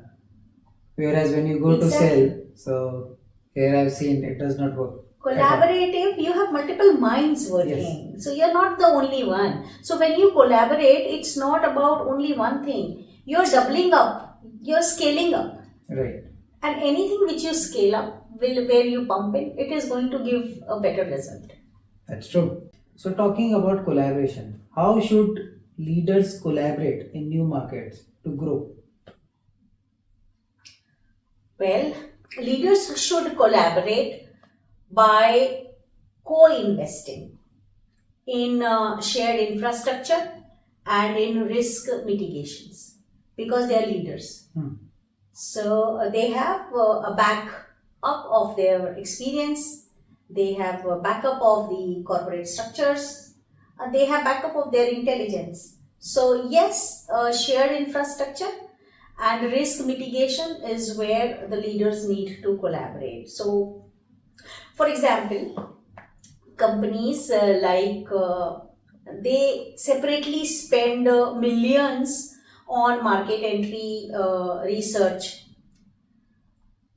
Whereas when you go to sell, so here I've seen it does not work. Collaborative, you have multiple minds working. Yes. So you're not the only one. So when you collaborate, it's not about only one thing. You're doubling up. You're scaling up. Right. And anything which you scale up, where you pump in, it is going to give a better result. That's true. So talking about collaboration, how should leaders collaborate in new markets to grow? Well, leaders should collaborate by co-investing in shared infrastructure and in risk mitigations, because they are leaders. So they have a backup of their experience, they have a backup of the corporate structures, they have backup of their intelligence. So yes, shared infrastructure and risk mitigation is where the leaders need to collaborate. So for example, companies they separately spend millions on market entry research.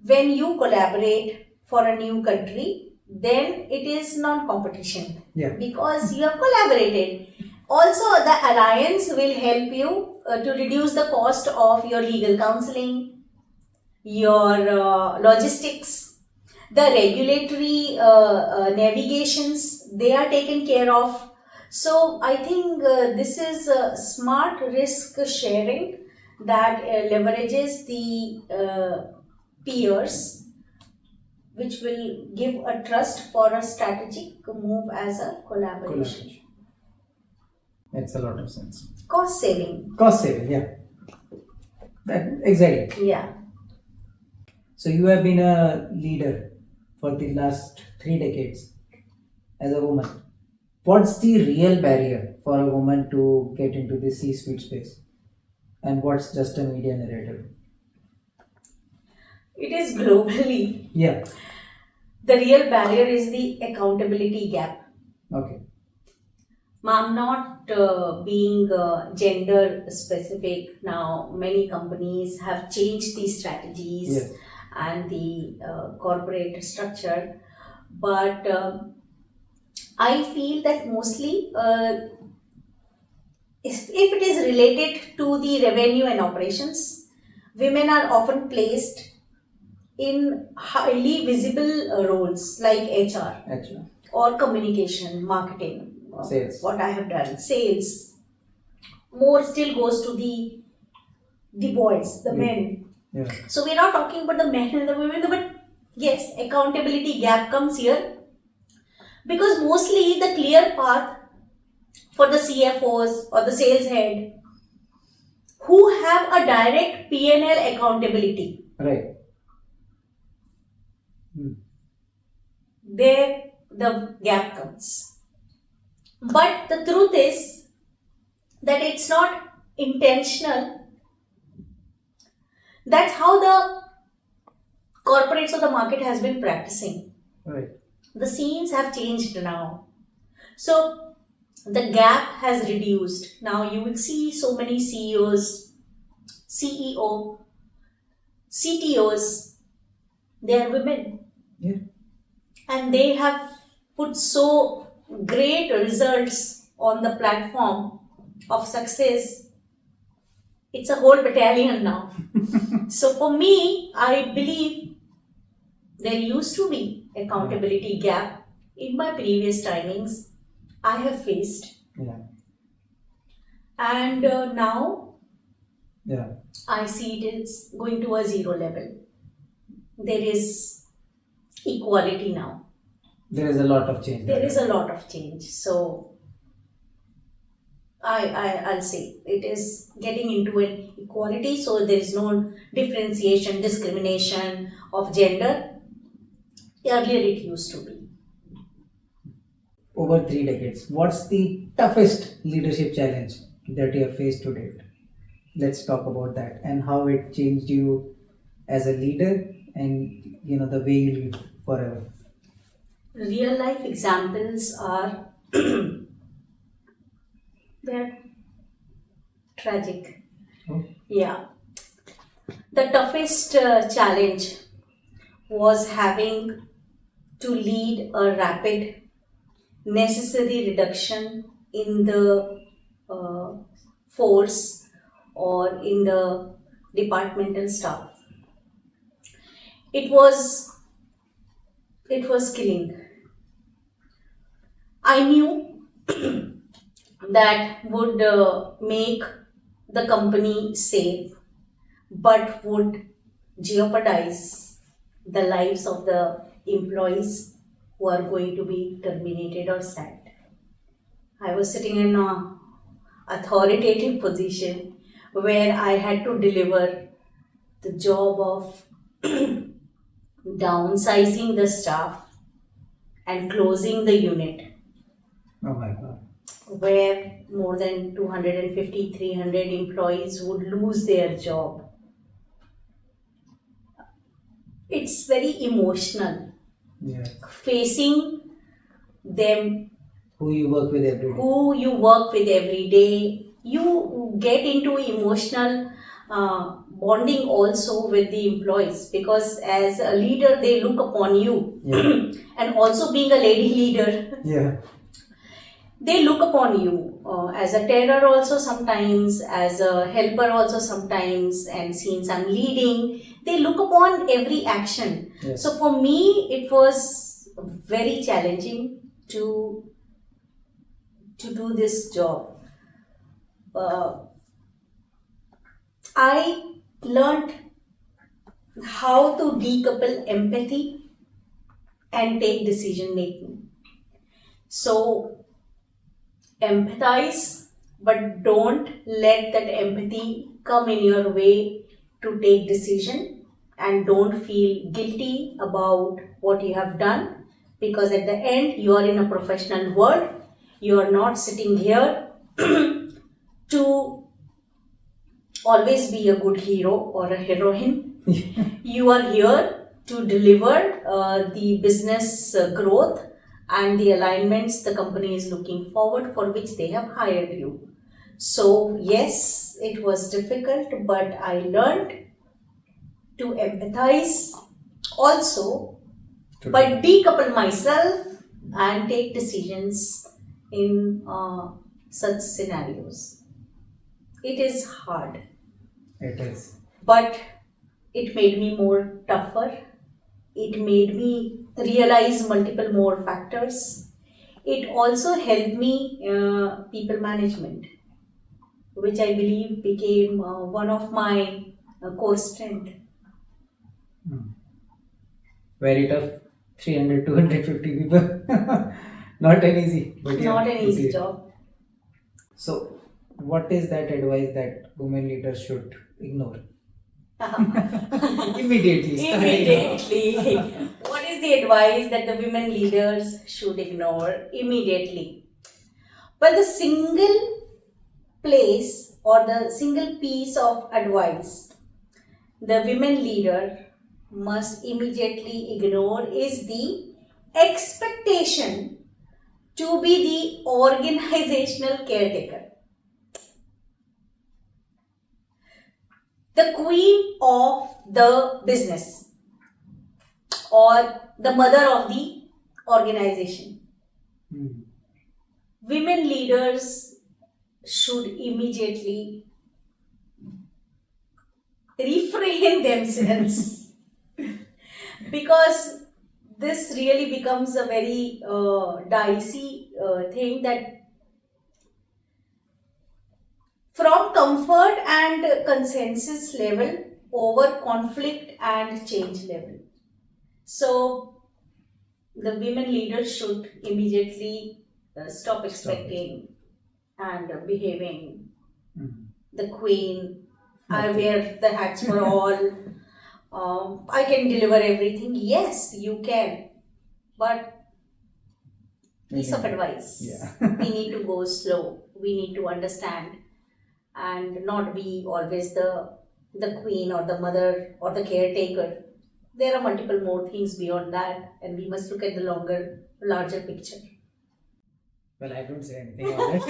When you collaborate for a new country, then it is non-competition. Yeah. Because you have collaborated. Also, the alliance will help you to reduce the cost of your legal counseling, your logistics, the regulatory navigations, they are taken care of. So I think this is smart risk sharing that leverages the peers, which will give a trust for a strategic move as a collaboration. Makes a lot of sense. Cost saving, yeah. Exactly. Yeah. So you have been a leader for the last 3 decades as a woman. What's the real barrier for a woman to get into the C-suite space? And what's just a media narrative? It is globally. Yeah. The real barrier is the accountability gap. Okay. I'm not being gender specific now. Many companies have changed these strategies Yes. and the corporate structure, but I feel that mostly if it is related to the revenue and operations, women are often placed in highly visible roles like HR Actually. or communication, marketing, Sales. what I have done, sales. More still goes to the boys, the men. Yeah. So we're not talking about the men and the women, but yes, accountability gap comes here because mostly the clear path for the CFOs or the sales head who have a direct P&L accountability. Right. Hmm. There the gap comes. But the truth is that it's not intentional. That's how the corporates or the market has been practicing. Right. The scenes have changed now. So the gap has reduced. Now you will see so many CEOs, CEO, CTOs, they are women. Yeah. And they have put so great results on the platform of success. It's a whole battalion now. So for me, I believe there used to be accountability gap in my previous timings I have faced. Yeah. And now Yeah. I see it is going to a zero level. There is equality now. There is a lot of change. There is a lot of change. So I'll say it is getting into an equality. So there is no differentiation, discrimination of gender. Earlier it used to be. Over 3 decades, what's the toughest leadership challenge that you have faced to date? Let's talk about that and how it changed you as a leader and the way you lead forever. Real life examples are they're tragic. Oh. Yeah. The toughest challenge was having to lead a rapid, necessary reduction in the force or in the departmental staff. It was killing. I knew that would make the company safe, but would jeopardize the lives of the employees who are going to be terminated or sacked. I was sitting in an authoritative position where I had to deliver the job of downsizing the staff and closing the unit, Oh my God. where more than 250, 300 employees would lose their job. It's very emotional Yeah. facing them Who you work with every day. who you work with every day. You get into emotional bonding also with the employees because as a leader they look upon you. Yeah. And also being a lady leader, Yeah. they look upon you as a terror also sometimes, as a helper also sometimes, and since I'm leading, they look upon every action. Yes. So for me, it was very challenging to do this job. I learned how to decouple empathy and take decision making. So empathize, but don't let that empathy come in your way to take decision, and don't feel guilty about what you have done, because at the end you are in a professional world. You are not sitting here to always be a good hero or a heroine. You are here to deliver the business growth and the alignments the company is looking forward for which they have hired you. So yes, it was difficult, but I learned to empathize also, but decouple myself and take decisions in such scenarios. It is hard, It is. but it made me more tougher. It made me realize multiple more factors. It also helped me people management, which I believe became one of my core strength. Very tough. 300, 250 people. Not an easy. But yeah, Not an easy okay. job. So, what is that advice that women leaders should ignore? Immediately. start Immediately. What is the advice that the women leaders should ignore immediately? Well, the single place or the single piece of advice the women leader must immediately ignore is the expectation to be the organizational caretaker, the queen of the business or the mother of the organization. Hmm. Women leaders should immediately refrain themselves because this really becomes a very dicey thing, that from comfort and consensus level over conflict and change level. So the women leaders should immediately stop expecting and behaving the queen. I wear the hats for all. I can deliver everything. Yes, you can. But piece of advice. Yeah. We need to go slow. We need to understand and not be always the queen or the mother or the caretaker. There are multiple more things beyond that, and we must look at the larger picture. Well, I don't say anything on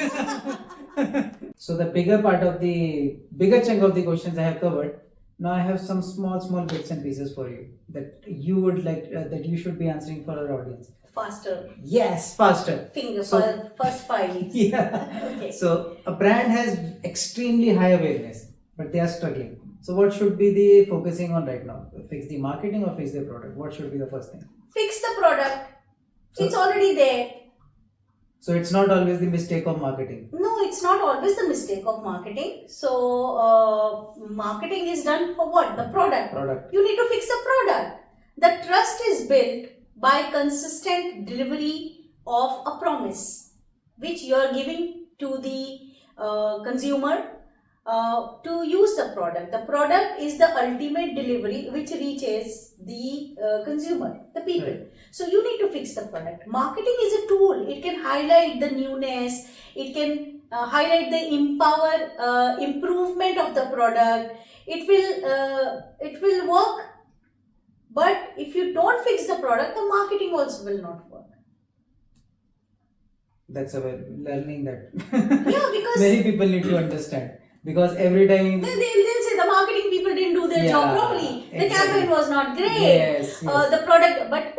it. So the bigger chunk of the questions I have covered. Now I have some small bits and pieces for you that you would like that you should be answering for our audience. Faster. Yes, faster. First 5 weeks. Yeah. Okay. So a brand has extremely high awareness, but they are struggling. So what should be the focusing on right now? Fix the marketing or fix the product? What should be the first thing? Fix the product. So- It's already there. So it's not always the mistake of marketing. No, it's not always the mistake of marketing. So marketing is done for what? The product. You need to fix the product. The trust is built by consistent delivery of a promise which you are giving to the consumer to use the product. The product is the ultimate delivery which reaches the consumer, the people. Right. So you need to fix the product. Marketing is a tool. It can highlight the newness. It can highlight the improvement of the product. It will work. But if you don't fix the product, the marketing also will not work. That's a way learning that. Yeah, because many people need to understand. Because every time they'll say the marketing people didn't do their job properly. The exactly. campaign was not great. Yes. The product, but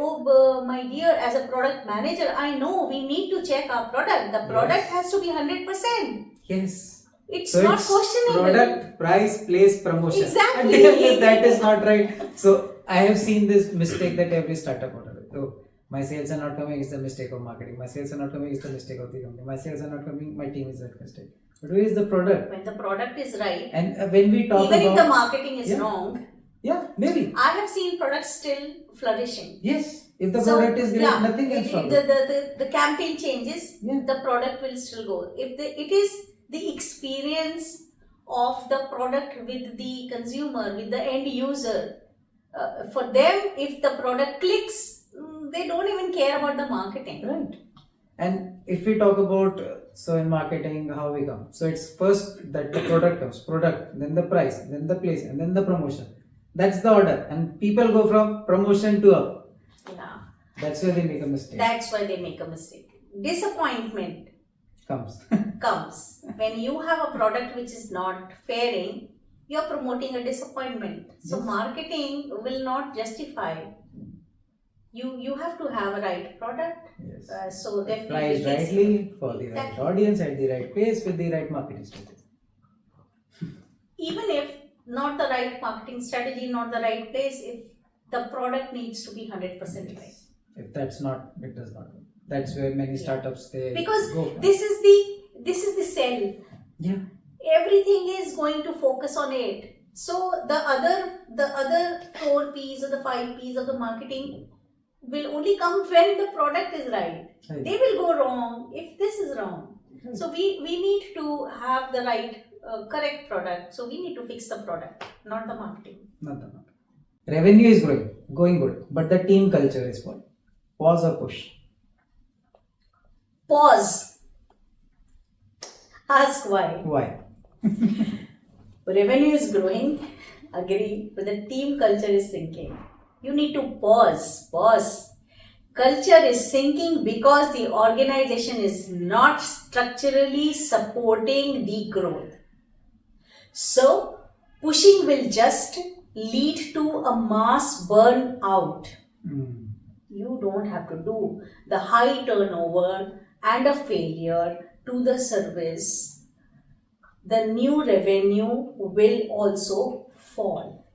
my dear, as a product manager, I know we need to check our product. The product has to be 100%. Yes. It's So not it's questionable. product, price, place, promotion. Exactly. Until that is not right. So I have seen this mistake that every startup order. Oh, my sales are not coming, it's the mistake of marketing. My sales are not coming, it's the mistake of the company. My sales are not coming, my team is at mistake. But where is the product? When the product is right, And when we talk even about... if the marketing is Yeah. wrong, Yeah, maybe. I have seen products still flourishing. Yes. If the So, product is great, yeah, nothing can if stop it. the campaign changes, Yeah. the product will still go. It is the experience of the product with the consumer, with the end user. For them, if the product clicks, they don't even care about the marketing. Right. And if we talk about, so in marketing, how we come. So it's first that the product comes, then the price, then the place, and then the promotion. That's the order. And people go from promotion to up. Yeah. That's where they make a mistake. That's why they make a mistake. Disappointment Comes. comes when you have a product which is not faring. You're promoting a disappointment. So Yes. marketing will not justify. You have to have a right product. Yes. So definitely Priced fix- rightly for the right Exactly. audience at the right place with the right marketing strategy. Even if not the right marketing strategy, not the right place, if the product needs to be 100% right. If that's not, it does not work. That's where many startups they Because go for. this is the sell. Yeah. Everything is going to focus on it. So the other 4 P's or the 5 P's of the marketing will only come when the product is right. Right. They will go wrong if this is wrong. So we need to have the right correct product. So we need to fix the product, not the marketing. Not the market. Revenue is going good, but the team culture is what? Pause or push? Pause. Ask why. Why? Revenue is growing, agree, but the team culture is sinking. You need to pause. Culture is sinking because the organization is not structurally supporting the growth. So, pushing will just lead to a mass burnout. Mm. You don't have to do the high turnover and a failure to the service. The new revenue will also fall.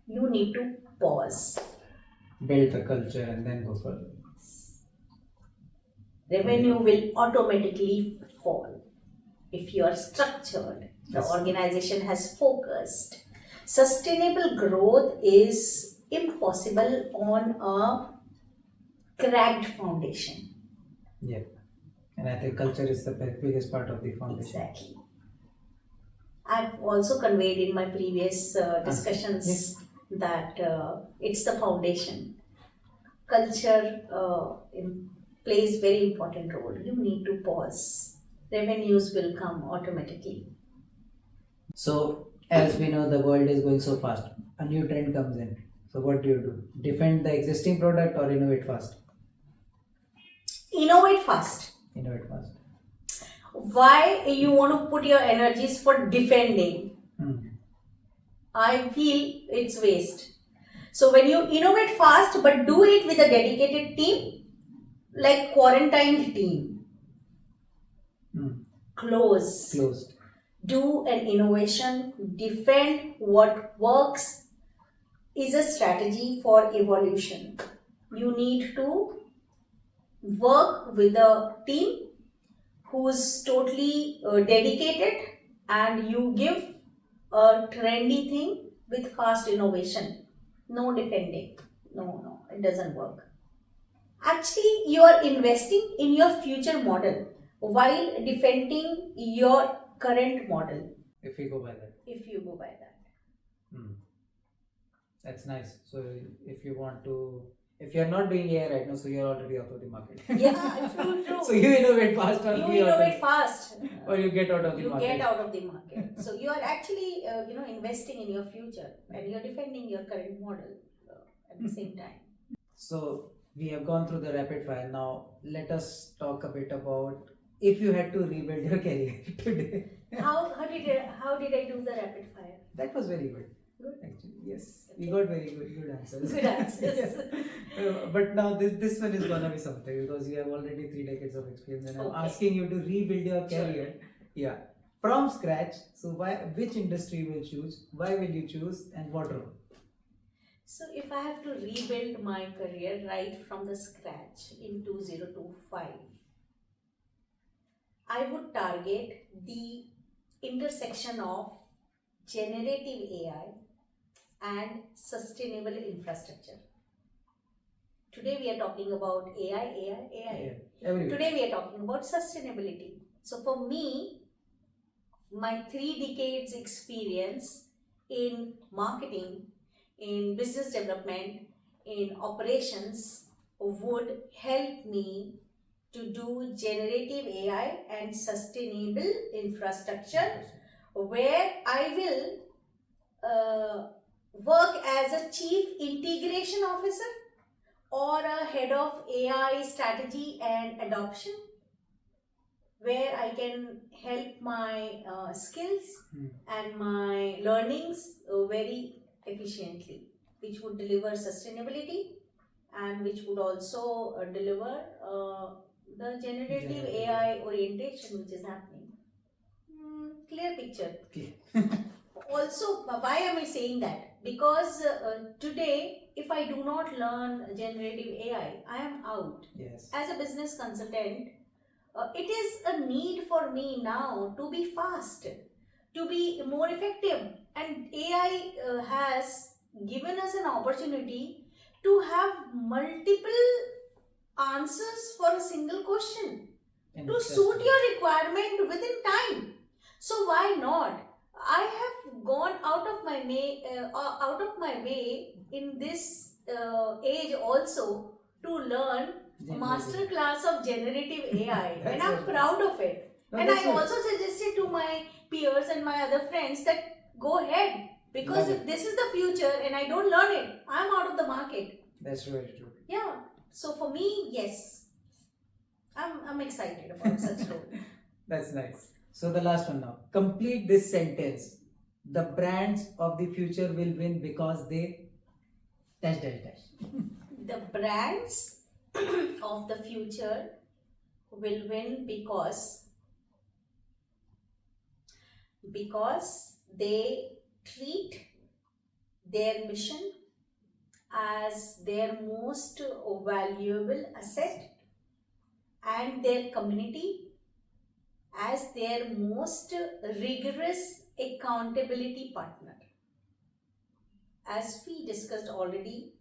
You need to pause. Build the culture and then go further. Revenue will automatically fall if you are structured. The Yes. organization has focused. Sustainable growth is impossible on a cracked foundation. Yeah. And I think culture is the biggest part of the foundation. Exactly. I've also conveyed in my previous discussions Yes. that it's the foundation. Culture plays very important role. You need to pause. Revenues will come automatically. So, as we know, the world is going so fast. A new trend comes in. So, what do? Defend the existing product or innovate fast? Innovate fast. Innovate fast. Why you want to put your energies for defending? Hmm. I feel it's waste. So when you innovate fast but do it with a dedicated team, like quarantined team, closed. Do an innovation, defend what works is a strategy for evolution. You need to work with a team who's totally dedicated, and you give a trendy thing with fast innovation. No defending. No, it doesn't work. Actually, you are investing in your future model while defending your current model. If we go by that. If you go by that. That's nice. So, if you want to, if you're not doing AI right now, so you're already out of the market. Yeah, true. So, you innovate fast or You be out of- innovate fast. or you get out of the You market. get out of the market. So you are actually, investing in your future, and you're defending your current model at the same time. So, we have gone through the rapid fire. Now, let us talk a bit about if you had to rebuild your career today. How did I do the rapid fire? That was very good. Good. Actually, yes. We got very good answers. Good answers. Yes. But now this one is gonna be something because you have already 3 decades of experience, and I'm Okay. asking you to rebuild your Sure. career. Yeah. From scratch. So which industry will choose? Why will you choose? And what role? So if I have to rebuild my career right from the scratch in 2025, I would target the intersection of generative AI and sustainable infrastructure. Today we are talking about AI. Everywhere. Today we are talking about sustainability. So for me, my 3 decades experience in marketing, in business development, in operations would help me to do generative AI and sustainable infrastructure, where I will work as a chief integration officer or a head of AI strategy and adoption, where I can help my skills and my learnings very efficiently, which would deliver sustainability and which would also deliver the generative AI orientation which is happening. Clear picture. Also, why am I saying that? Because today, if I do not learn generative AI, I am out. Yes. As a business consultant, it is a need for me now to be fast, to be more effective. And AI has given us an opportunity to have multiple answers for a single question to suit your requirement within time. So why not? I have gone out of my way in this age also to learn a master class of generative AI, and I'm proud of it. And I also suggested to my peers and my other friends that go ahead, because if this is the future and I don't learn it, I'm out of the market. That's very true. Yeah. So for me, yes, I'm excited about such role. That's nice. So the last one now. Complete this sentence. The brands of the future will win because they dash dash dash. The brands of the future will win because they treat their mission as their most valuable asset and their community as their most rigorous accountability partner. As we discussed already,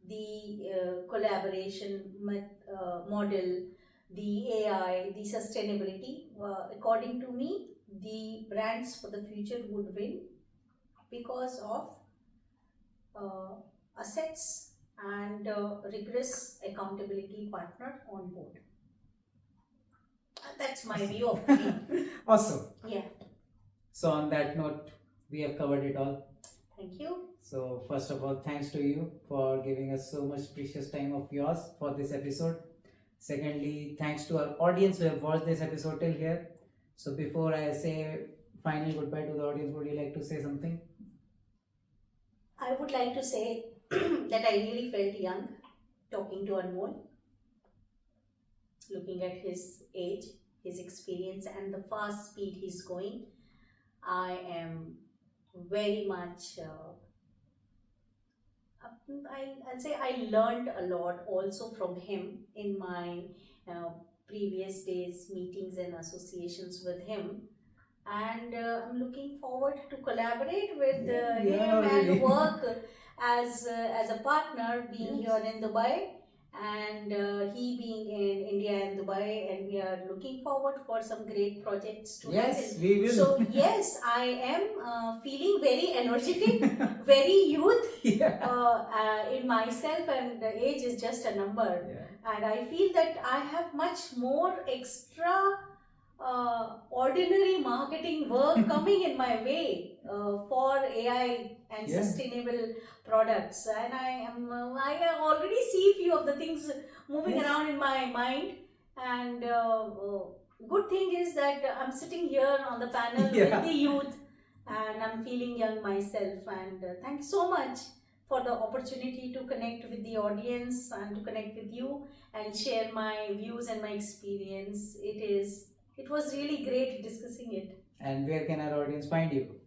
the collaboration model, the AI, the sustainability, according to me, the brands for the future would win because of assets and rigorous accountability partner on board. That's my view of it. Awesome. Yeah. So on that note, we have covered it all. Thank you. So first of all, thanks to you for giving us so much precious time of yours for this episode. Secondly, thanks to our audience who have watched this episode till here. So before I say final goodbye to the audience, would you like to say something? I would like to say that I really felt young talking to Anmol, looking at his age, his experience, and the fast speed he's going. I am very much, I'll say I learned a lot also from him in my previous days, meetings and associations with him. And I'm looking forward to collaborate with him and work as a partner, being here in Dubai, and he being in India and Dubai, and we are looking forward for some great projects to happen. We will. So yes, I am feeling very energetic, very youth in myself, and the age is just a number. And I feel that I have much more extra ordinary marketing work coming in my way for AI and sustainable products, and I already see few of the things moving around in my mind. And good thing is that I'm sitting here on the panel with the youth, and I'm feeling young myself. And thank you so much for the opportunity to connect with the audience and to connect with you and share my views and my experience. It was really great discussing it. And where can our audience find you?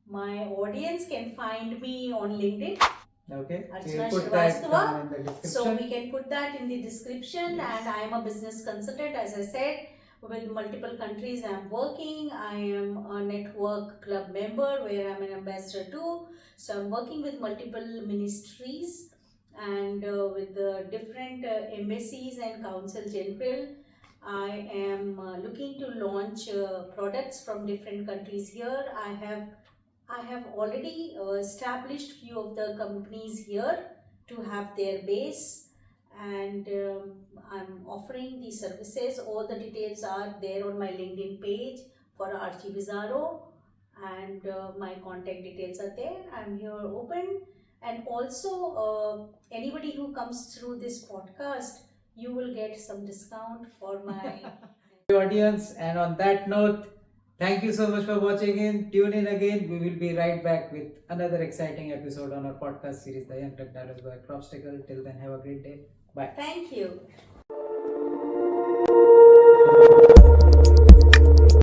My audience can find me on LinkedIn. Okay. Archana So put that Srivastava. down in the description. So we can put that in the description. And I am a business consultant, as I said, with multiple countries I'm working. I am a network club member where I'm an ambassador too. So I'm working with multiple ministries and with the different embassies and council general. I am looking to launch products from different countries here. I have already established few of the companies here to have their base, and I'm offering the services. All the details are there on my LinkedIn page for Archie Vizaro, and my contact details are there. I'm here open And also, anybody who comes through this podcast, you will get some discount for my audience. And on that note, thank you so much for watching in. Tune in again. We will be right back with another exciting episode on our podcast series, The Young Mavericks by Crobstacle. Till then, have a great day. Bye. Thank you.